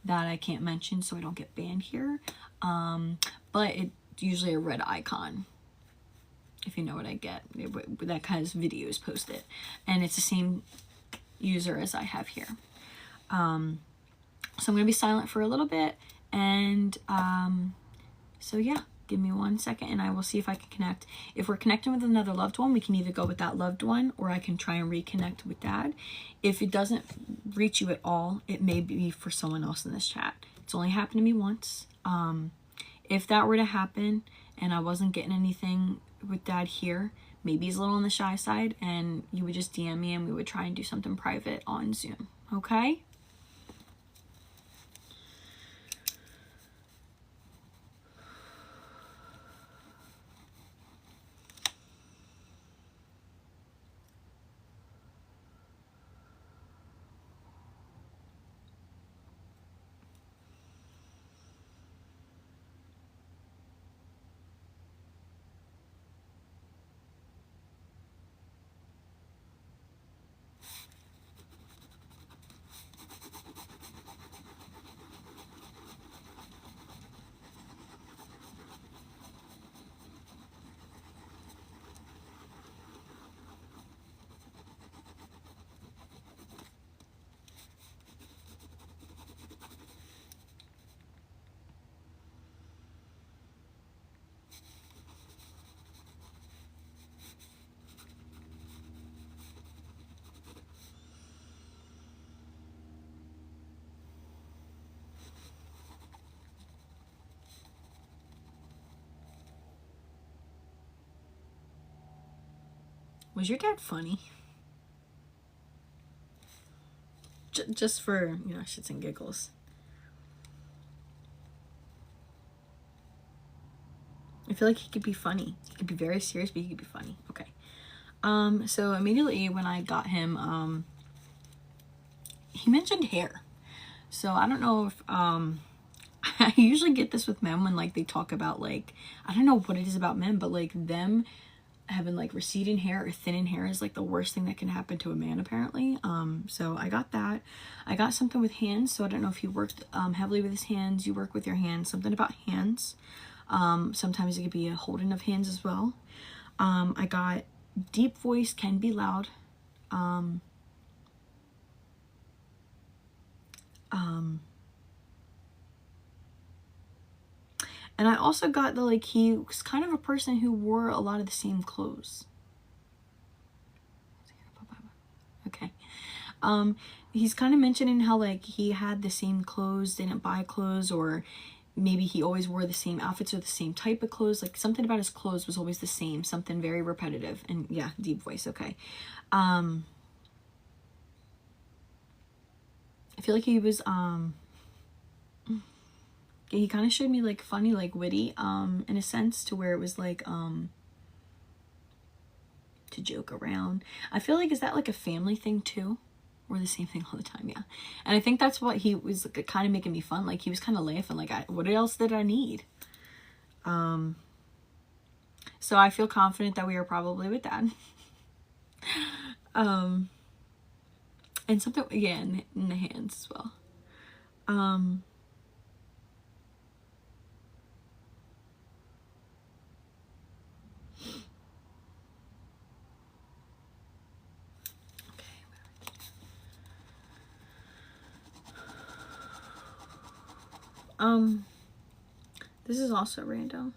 that I can't mention so I don't get banned here. But it's usually a red icon, if you know what I get. That kind of videos posted. And it's the same user as I have here. So I'm going to be silent for a little bit. And so yeah, give me 1 second and I will see if I can connect. If we're connecting with another loved one, we can either go with that loved one or I can try and reconnect with Dad. If it doesn't reach you at all, it may be for someone else in this chat. It's only happened to me once. If that were to happen and I wasn't getting anything with Dad here, maybe he's a little on the shy side and you would just DM me and we would try and do something private on Zoom. Okay? Was your dad funny? Just for, you know, shits and giggles. I feel like he could be funny. He could be very serious, but he could be funny. Okay. So immediately when I got him, he mentioned hair. So I don't know if, I usually get this with men when, like, they talk about, like, I don't know what it is about men, but, like, them having, like, receding hair or thinning hair is, like, the worst thing that can happen to a man, apparently. So I got that. I got something with hands, so I don't know if he worked, heavily with his hands. You work with your hands. Something about hands. Sometimes it could be a holding of hands as well. I got deep voice can be loud. And I also got the, like, he was kind of a person who wore a lot of the same clothes. Okay. He's kind of mentioning how, like, he had the same clothes, didn't buy clothes, or maybe he always wore the same outfits or the same type of clothes. Like, something about his clothes was always the same, something very repetitive. And yeah, deep voice. Okay. I feel like he was, he kind of showed me, like, funny, like, witty, in a sense, to where it was like, to joke around. I feel like, is that like a family thing too? We're the same thing all the time, yeah. And I think that's what he was, like, kind of making me fun. Like, he was kind of laughing, like, what else did I need? So I feel confident that we are probably with Dad. And something, again, in the hands as well. This is also random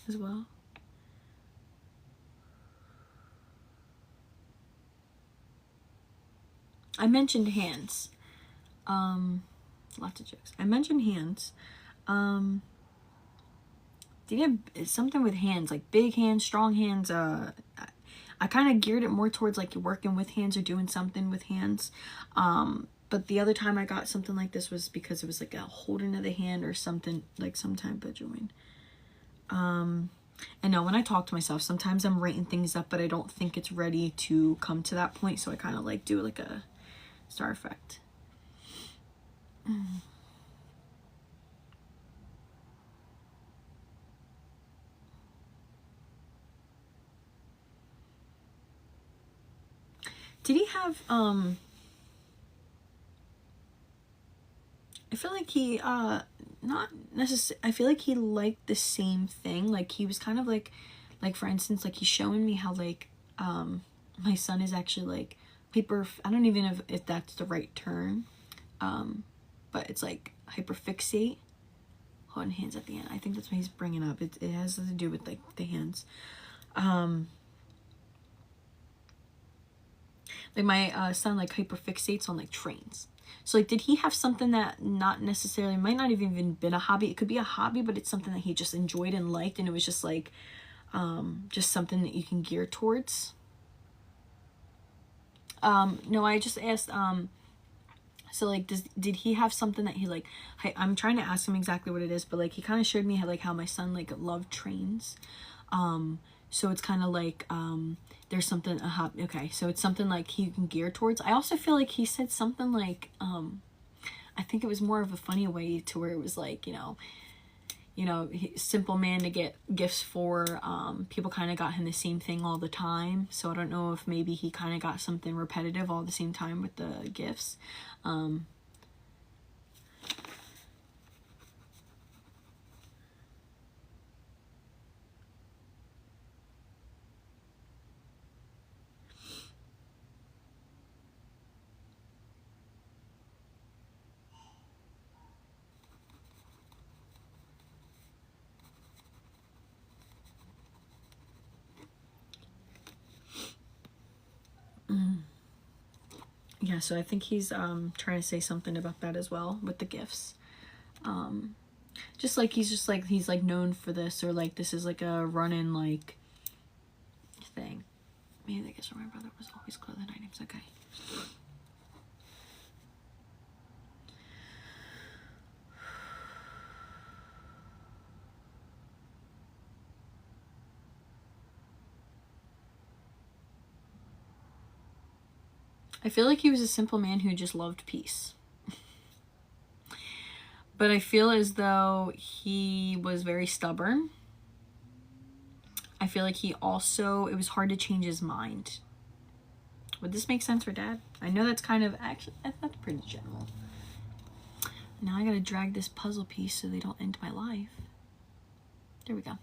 as well. I mentioned hands. Lots of jokes. I mentioned hands. Did you have something with hands, like big hands, strong hands? I kind of geared it more towards, like, you're working with hands or doing something with hands. But the other time I got something like this was because it was like a holding of the hand or something, like some type of joint. And now when I talk to myself, sometimes I'm writing things up, but I don't think it's ready to come to that point. So I kind of, like, do like a star effect. Did he have, I feel like he, not necessarily, I feel like he liked the same thing. Like, he was kind of like, for instance, like, he's showing me how, like, my son is actually, like, I don't even know if that's the right term, but it's like hyperfixate, holding hands at the end. I think that's what he's bringing up. It has to do with, like, the hands. Like, my son, like, hyperfixates on, like, trains. So, like, did he have something that not necessarily, might not have even been a hobby? It could be a hobby, but it's something that he just enjoyed and liked, and it was just, like, just something that you can gear towards. No, I just asked, so, like, did he have something that he, like, I'm trying to ask him exactly what it is, but, like, he kind of showed me how, like, how my son, like, loved trains. So it's kind of like, there's something, okay, so it's something, like, he can gear towards. I also feel like he said something, like, I think it was more of a funny way to where it was, like, you know, simple man to get gifts for. People kind of got him the same thing all the time. So I don't know if maybe he kind of got something repetitive all the same time with the gifts. Yeah, so I think he's trying to say something about that as well with the gifts. Just like he's like known for this, or like this is like a running, like, thing. Maybe I guess my brother was always clothing items. Okay. I feel like he was a simple man who just loved peace. But I feel as though he was very stubborn. I feel like it was hard to change his mind. Would this make sense for Dad? I know that's kind of, actually, that's pretty general. Now I gotta drag this puzzle piece so they don't end my life. There we go.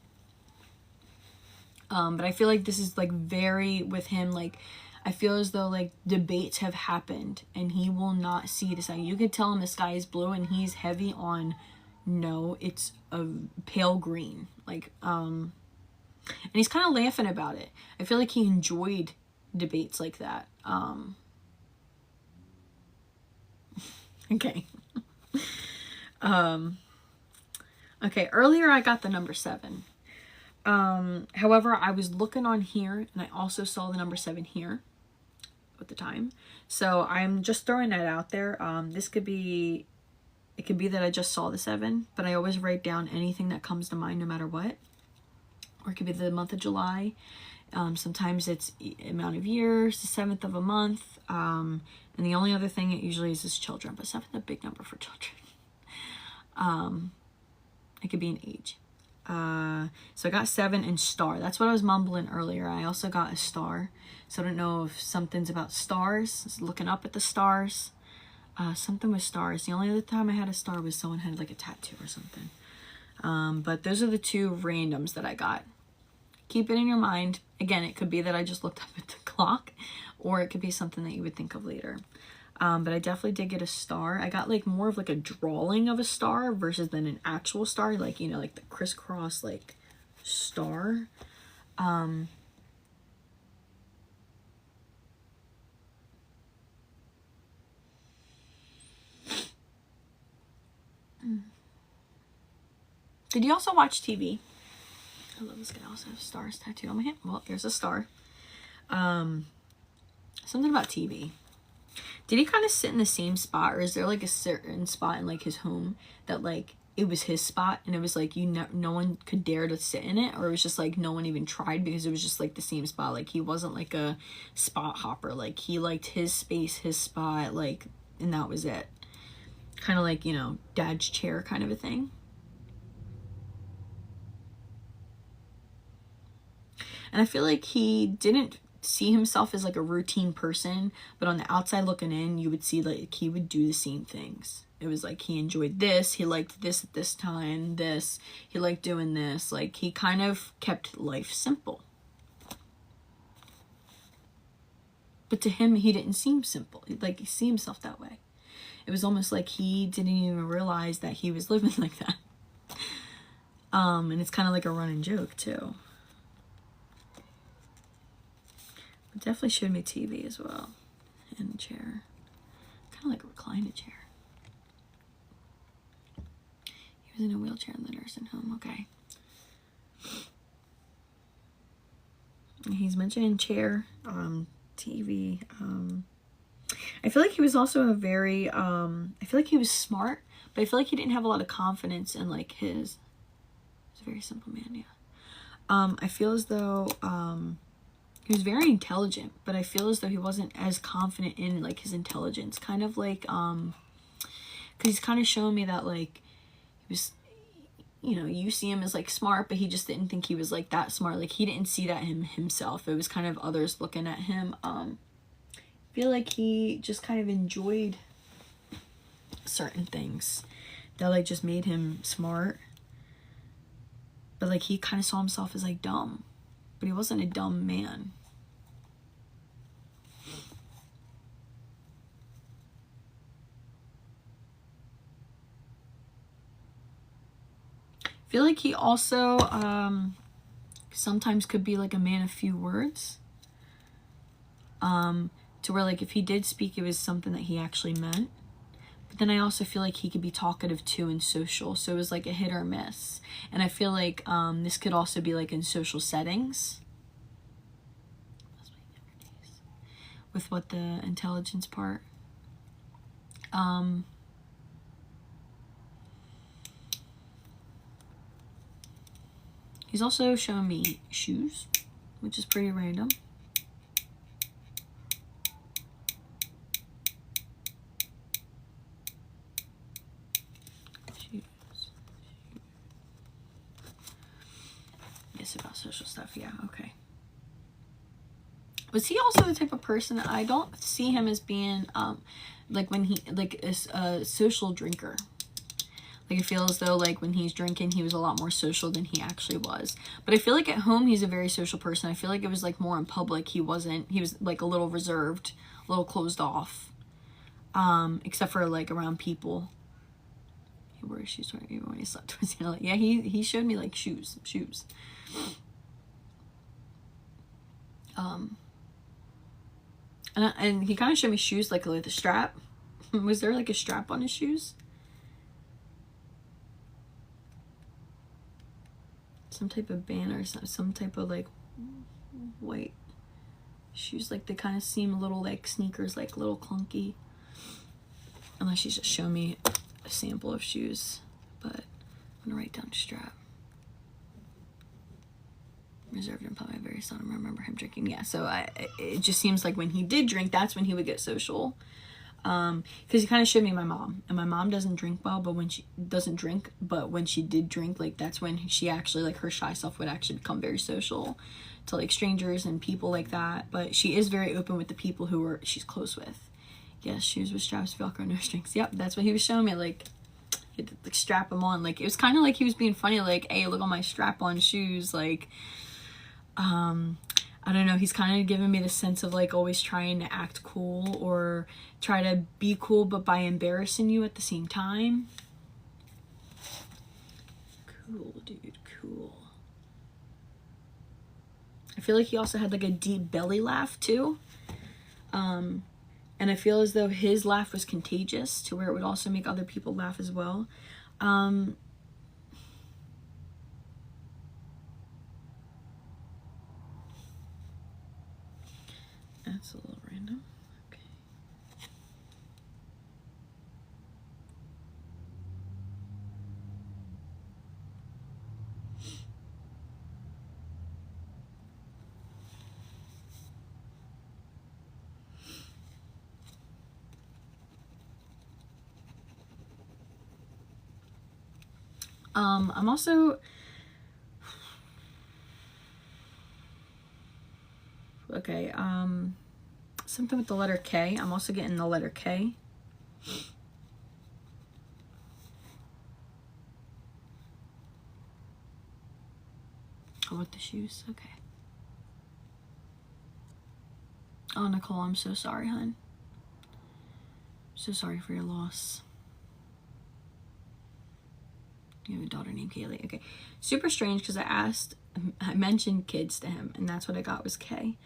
But I feel like this is like very, with him, like, I feel as though like debates have happened and he will not see the sky. You could tell him the sky is blue and he's heavy on, no, it's a pale green. Like, and he's kind of laughing about it. I feel like he enjoyed debates like that. Okay. Okay, earlier I got the number 7. However, I was looking on here and I also saw the number 7 here at the time. So I'm just throwing that out there. It could be that I just saw the 7, but I always write down anything that comes to mind no matter what. Or it could be the month of July. Sometimes it's amount of years, the 7th of a month. And the only other thing it usually is children, but 7 is a big number for children. It could be an age. So I got 7 and star. That's what I was mumbling earlier. I also got a star. So I don't know if something's about stars. Just looking up at the stars. Something with stars. The only other time I had a star was someone had like a tattoo or something. But those are the 2 randoms that I got. Keep it in your mind. Again, it could be that I just looked up at the clock, or it could be something that you would think of later. But I definitely did get a star. I got like more of like a drawing of a star versus than an actual star, like, you know, like the crisscross like star. Did you also watch TV? I love this guy. I also have stars tattooed on my hand. Well, there's a star. Something about TV. Did he kind of sit in the same spot, or is there like a certain spot in like his home that like it was his spot and it was like no one could dare to sit in it, or it was just like no one even tried because it was just like the same spot? Like he wasn't like a spot hopper. Like he liked his space, his spot, like, and that was it. Kind of like, you know, Dad's chair kind of a thing. And I feel like he didn't see himself as like a routine person, but on the outside looking in, you would see like he would do the same things. It was like he enjoyed this, he liked this at this time, this, he liked doing this. Like he kind of kept life simple. But to him, he didn't seem simple. Like he see himself that way. It was almost like he didn't even realize that he was living like that. And it's kind of like a running joke too. It definitely showed me TV as well. And a chair. Kind of like a recliner chair. He was in a wheelchair in the nursing home. Okay. He's mentioning chair, TV. I feel like he was also a very, I feel like he was smart, but I feel like he didn't have a lot of confidence in like he's a very simple man, yeah. I feel as though, he was very intelligent, but I feel as though he wasn't as confident in like his intelligence. Kind of like, cause he's kind of showing me that like, he was, you know, you see him as like smart, but he just didn't think he was like that smart. Like he didn't see that himself. It was kind of others looking at him. I feel like he just kind of enjoyed certain things that like just made him smart. But like he kind of saw himself as like dumb, but he wasn't a dumb man. I feel like he also sometimes could be like a man of few words. To where like if he did speak, it was something that he actually meant. But then I also feel like he could be talkative too and social. So it was like a hit or miss. And I feel like this could also be like in social settings. with what the intelligence part. He's also showing me shoes, which is pretty random. Shoes. Yes, about social stuff. Yeah, okay. Was he also the type of person, I don't see him as being like when he like is a social drinker. Like I feel as though like when he's drinking he was a lot more social than he actually was. But I feel like at home he's a very social person. I feel like it was like more in public he wasn't. He was like a little reserved, a little closed off. Except for like around people. He wore his shoes even when he slept towards the end. Yeah, he showed me like shoes. And he kind of showed me shoes like with a strap. Was there like a strap on his shoes? Some type of band or some type of like white shoes. Like they kind of seem a little like sneakers, like a little clunky. Unless she's just showing me a sample of shoes. But I'm gonna write down strap. Reserved and probably very seldom remember him drinking. Yeah, so it just seems like when he did drink, that's when he would get social. Because he kind of showed me my mom, and my mom doesn't drink well, but when she did drink, like that's when she actually, like, her shy self would actually become very social to like strangers and people like that. But she is very open with the people who she's close with. Yes, shoes with straps, Velcro, no strings. Yep, that's what he was showing me. Like, he had to like strap them on. Like, it was kind of like he was being funny. Like, hey, look at my strap-on shoes. Like, I don't know, he's kind of giving me the sense of like always trying to act cool or try to be cool but by embarrassing you at the same time. Cool, dude, cool. I feel like he also had like a deep belly laugh too. And I feel as though his laugh was contagious to where it would also make other people laugh as well. That's a little random. Okay. I'm also okay, something with the letter K. I'm also getting the letter K. Oh, with the shoes, okay. Oh, Nicole, I'm so sorry, hon. So sorry for your loss. You have a daughter named Kaylee. Okay. Super strange because I mentioned kids to him, and that's what I got was K.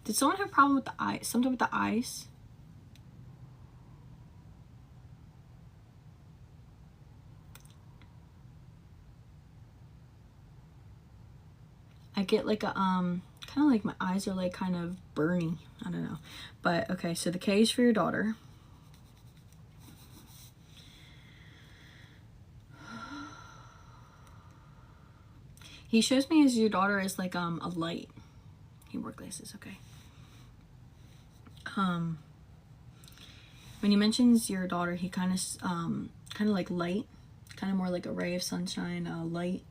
Did someone have a problem with the eyes? Something with the eyes? I get like a, kind of like my eyes are like kind of burning. I don't know. But okay, so the K is for your daughter. He shows me as your daughter is like a light. He wore glasses, okay. When he mentions your daughter, he kind of like light, kind of more like a ray of sunshine, light.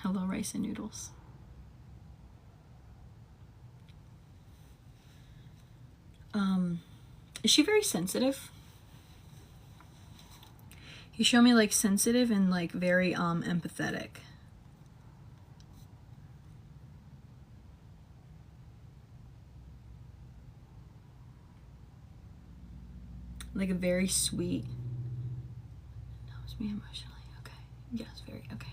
Hello, rice and noodles. Is she very sensitive? He showed me like sensitive and like very empathetic. Like a very sweet. Knows me emotionally. Okay. Yes, very okay.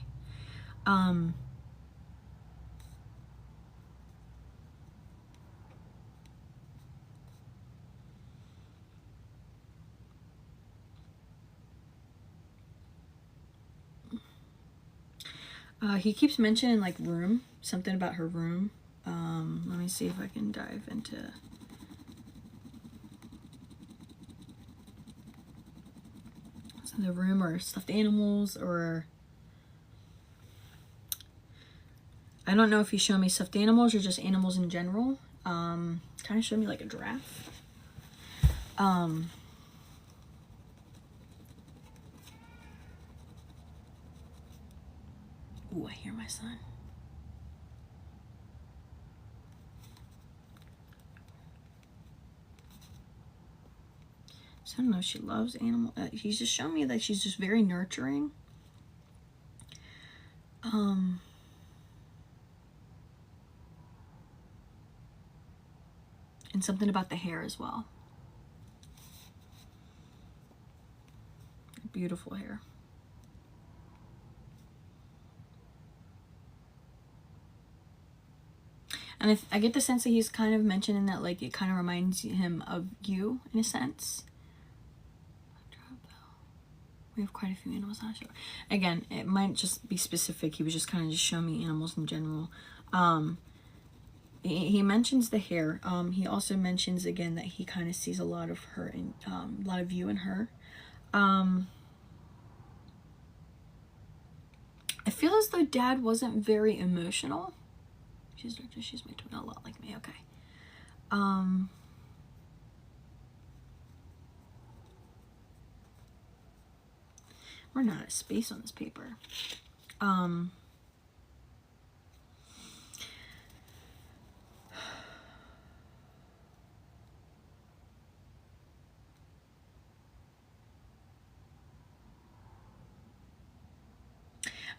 He keeps mentioning like room, something about her room. Let me see if I can dive into the room or stuffed animals, or I don't know if he's showing me stuffed animals or just animals in general. Kind of showed me like a giraffe. Ooh, I hear my son. So I don't know if she loves animals. He's just showing me that she's just very nurturing. And something about the hair as well. Beautiful hair. And I get the sense that he's kind of mentioning that, like, it kind of reminds him of you, in a sense. We have quite a few animals on the show. Again, it might just be specific. He was just kind of just showing me animals in general. He mentions the hair. He also mentions, again, that he kind of sees a lot of her, and a lot of you in her. I feel as though Dad wasn't very emotional. She's my twin, a lot like me. Okay. We're not at space on this paper.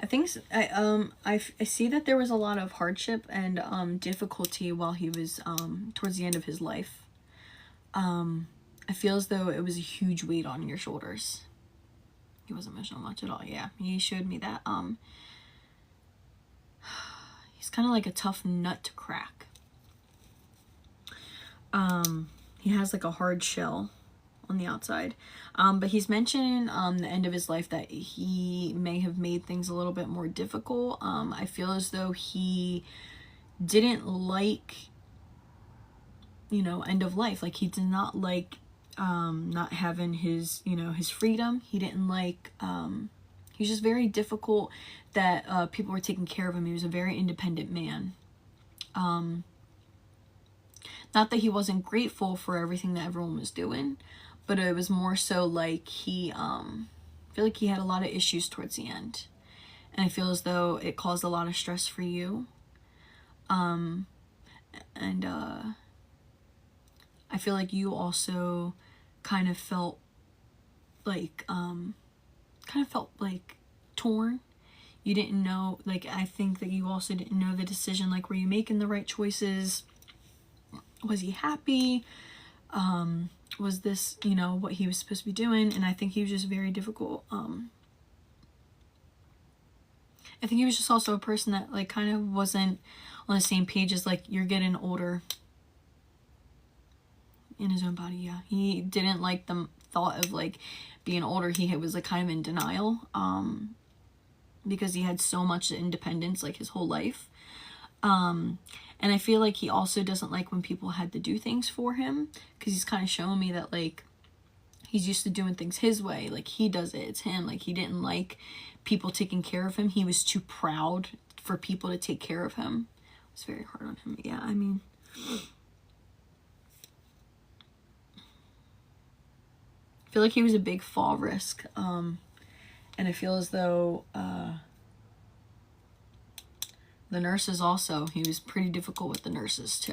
I think I see that there was a lot of hardship and difficulty while he was towards the end of his life. I feel as though it was a huge weight on your shoulders. He wasn't emotional much at all. Yeah, he showed me that. He's kind of like a tough nut to crack. He has like a hard shell on the outside. But he's mentioning the end of his life that he may have made things a little bit more difficult. I feel as though he didn't like, you know, end of life. Like, he did not like not having his, you know, his freedom. He didn't like, he was just very difficult that people were taking care of him. He was a very independent man. Not that he wasn't grateful for everything that everyone was doing, but it was more so like he, I feel like he had a lot of issues towards the end. And I feel as though it caused a lot of stress for you. I feel like you also kind of felt like, torn. You didn't know, like, I think that you also didn't know the decision, like, were you making the right choices? Was he happy? Was this, you know, what he was supposed to be doing? And I think he was just very difficult. I think he was just also a person that, like, kind of wasn't on the same page as, like, you're getting older in his own body. Yeah, he didn't like the thought of, like, being older. He was, like, kind of in denial, because he had so much independence, like, his whole life. And I feel like he also doesn't like when people had to do things for him, because he's kind of showing me that, like, he's used to doing things his way. Like, he does it. It's him. Like, he didn't like people taking care of him. He was too proud for people to take care of him. It was very hard on him. Yeah, I mean, I feel like he was a big fall risk. And I feel as though, the nurses also, he was pretty difficult with the nurses too.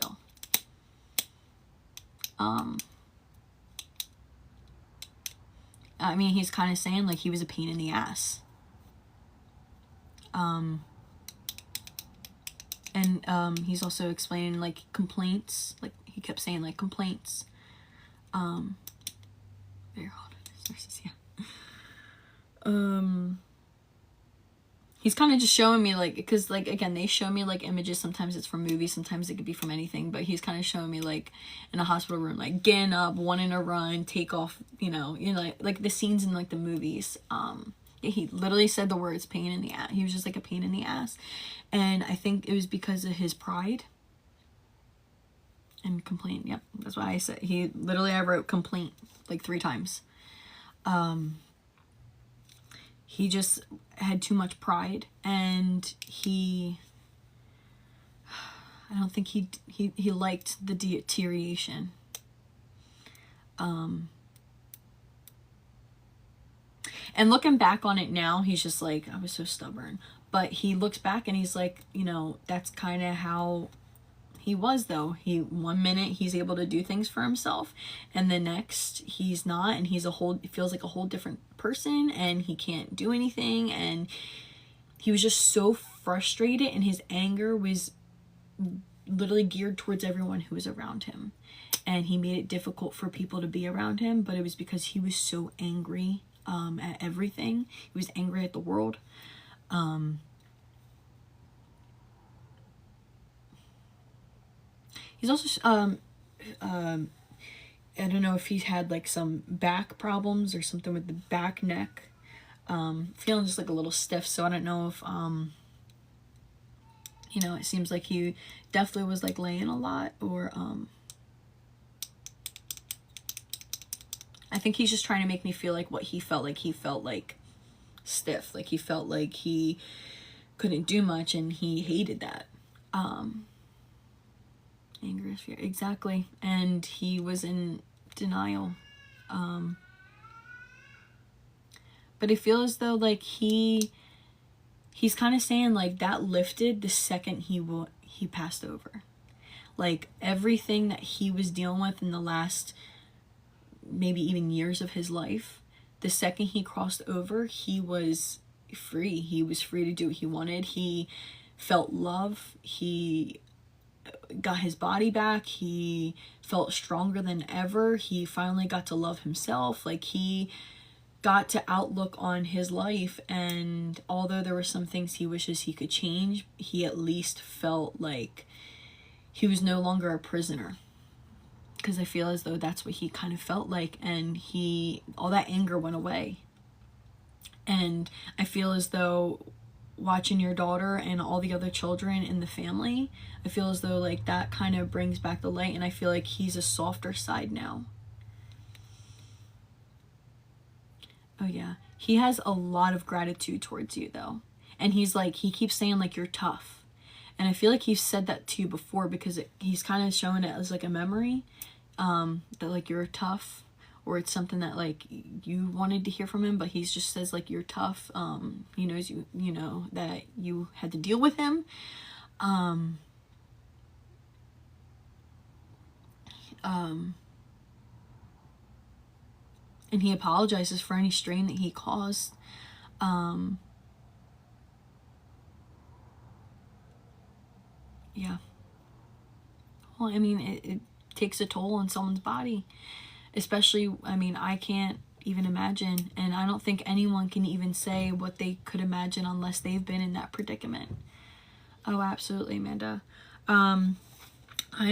I mean, he's kind of saying, like, he was a pain in the ass. He's also explaining, like, complaints. Like, he kept saying, like, complaints. Very hard on his nurses, yeah. He's kind of just showing me, like, because, like, again, they show me, like, images. Sometimes it's from movies, sometimes it could be from anything, but he's kind of showing me, like, in a hospital room, like, getting up, wanting to run, take off, you know, like the scenes in, like, the movies. He literally said the words pain in the ass. He was just like a pain in the ass. And I think it was because of his pride and complaint. Yep, that's why I said he literally, I wrote complaint like 3 times. He just had too much pride, and I don't think he liked the deterioration. And looking back on it now, he's just like, I was so stubborn. But he looks back and he's like, you know, that's kind of how he was, though. One minute he's able to do things for himself, and the next he's not, and he feels like a whole different person, and he can't do anything, and he was just so frustrated, and his anger was literally geared towards everyone who was around him, and he made it difficult for people to be around him. But it was because he was so angry at everything. He was angry at the world. He's also I don't know if he's had like some back problems or something with the back, neck. Feeling just like a little stiff, so I don't know if you know, it seems like he definitely was like laying a lot, or I think he's just trying to make me feel like what he felt like. He felt like stiff, like he felt like he couldn't do much, and he hated that. Anger is fear, exactly. And he was in denial. But I feel as though like he's kind of saying like that lifted the second he passed over. Like everything that he was dealing with in the last maybe even years of his life, the second he crossed over, he was free. He was free to do what he wanted. He felt love. He got his body back. He felt stronger than ever. He finally got to love himself. Like he got to outlook on his life, and although there were some things he wishes he could change, he at least felt like he was no longer a prisoner, because I feel as though that's what he kind of felt like, and all that anger went away. And I feel as though watching your daughter and all the other children in the family, I feel as though like that kind of brings back the light, and I feel like he's a softer side now. Oh yeah, he has a lot of gratitude towards you though, and he keeps saying like you're tough, and I feel like he's said that to you before, because he's kind of showing it as like a memory, that like you're tough, or it's something that like you wanted to hear from him, but he just says like you're tough. He knows you know that you had to deal with him. And he apologizes for any strain that he caused. Yeah. Well, I mean, it takes a toll on someone's body. Especially, I mean, I can't even imagine. And I don't think anyone can even say what they could imagine unless they've been in that predicament. Oh, absolutely, Amanda. I'm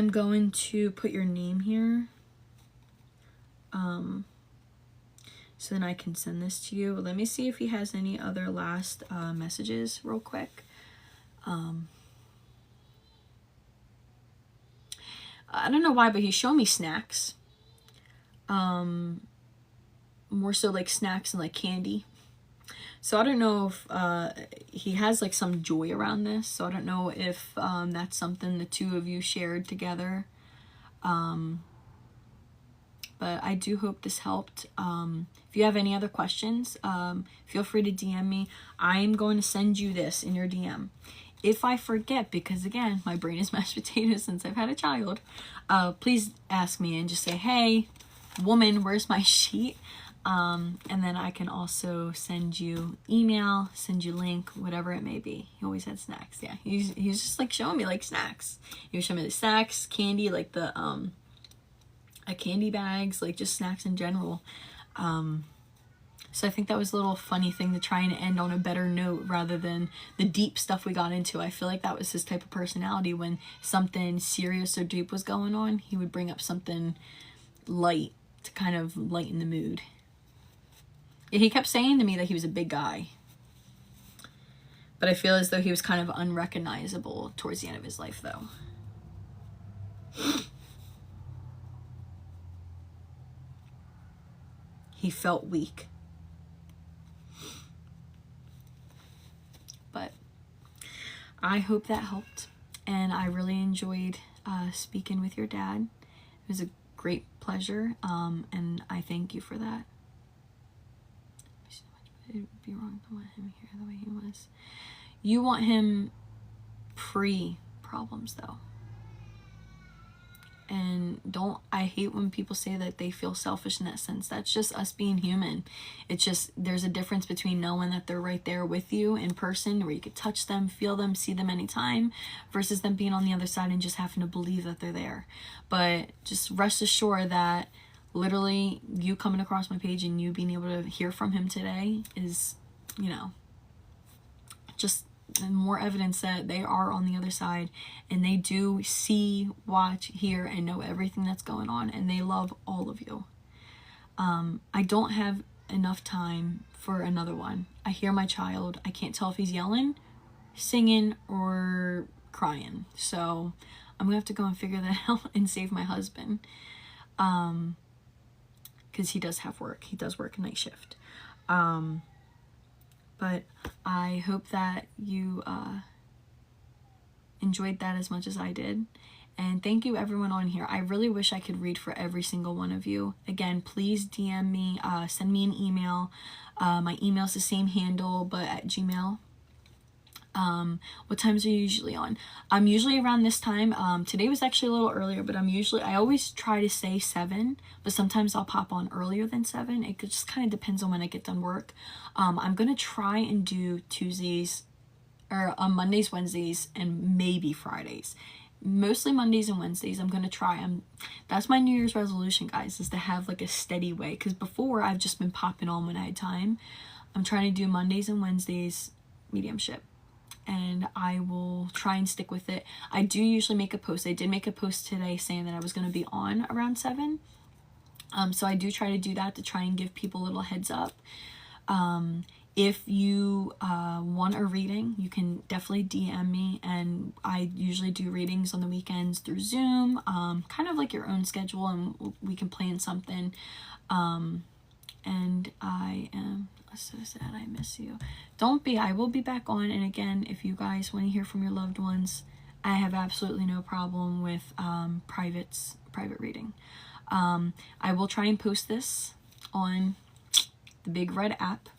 going to put your name here. So then I can send this to you. Let me see if he has any other last messages real quick. I don't know why, but he's showing me snacks. More so like snacks and like candy. So I don't know if he has like some joy around this. So I don't know if that's something the two of you shared together. But I do hope this helped. If you have any other questions, feel free to DM me. I'm going to send you this in your DM. If I forget, because again, my brain is mashed potatoes since I've had a child, please ask me and just say, hey, woman, where's my sheet? And then I can also send you email, send you link, whatever it may be. He always had snacks. Yeah, he's just like showing me like snacks. He was showing me the snacks, candy, like the candy bags, like just snacks in general. So I think that was a little funny thing to try and end on a better note rather than the deep stuff we got into. I feel like that was his type of personality. When something serious or deep was going on, he would bring up something light to kind of lighten the mood. Yeah, he kept saying to me that he was a big guy. But I feel as though he was kind of unrecognizable towards the end of his life, though. He felt weak. But I hope that helped. And I really enjoyed speaking with your dad. It was a great pleasure. And I thank you for that. It would be wrong to want him here the way he was. You want him pre-problems, though. And I hate when people say that they feel selfish in that sense. That's just us being human. It's just, there's a difference between knowing that they're right there with you in person, where you could touch them, feel them, see them anytime, versus them being on the other side and just having to believe that they're there. But just rest assured that literally you coming across my page and you being able to hear from him today is, you know, just more evidence that they are on the other side, and they do see, watch, hear, and know everything that's going on, and they love all of you. I don't have enough time for another one. I hear my child. I can't tell if he's yelling, singing, or crying. So I'm gonna have to go and figure that out and save my husband. Because he does have work. He does work a night shift. But I hope that you enjoyed that as much as I did. And thank you everyone on here. I really wish I could read for every single one of you. Again, please DM me, send me an email. My email's the same handle, but at Gmail. What times are you usually on? I'm usually around this time. Today was actually a little earlier, but I always try to say 7, but sometimes I'll pop on earlier than 7. It just kind of depends on when I get done work. I'm going to try and do Tuesdays, or Mondays, Wednesdays, and maybe Fridays. Mostly Mondays and Wednesdays. I'm going to try. That's my New Year's resolution, guys, is to have like a steady way. Because before, I've just been popping on when I had time. I'm trying to do Mondays and Wednesdays mediumship. And I will try and stick with it. I do usually make a post. I did make a post today saying that I was going to be on around 7. So I do try to do that to try and give people a little heads up. If you want a reading, you can definitely DM me. And I usually do readings on the weekends through Zoom. Kind of like your own schedule, and we can plan something. And I am so sad. I miss you. Don't be. I will be back on. And again, if you guys want to hear from your loved ones, I have absolutely no problem with private reading. I will try and post this on the Big Red app.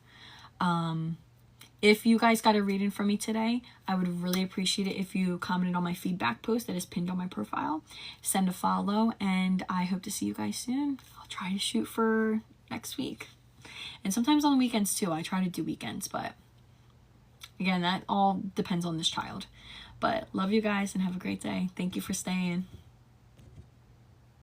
If you guys got a reading from me today, I would really appreciate it if you commented on my feedback post that is pinned on my profile. Send a follow, and I hope to see you guys soon. I'll try to shoot for next week. And sometimes on the weekends too. I try to do weekends, but again, that all depends on this child. But love you guys and have a great day. Thank you for staying.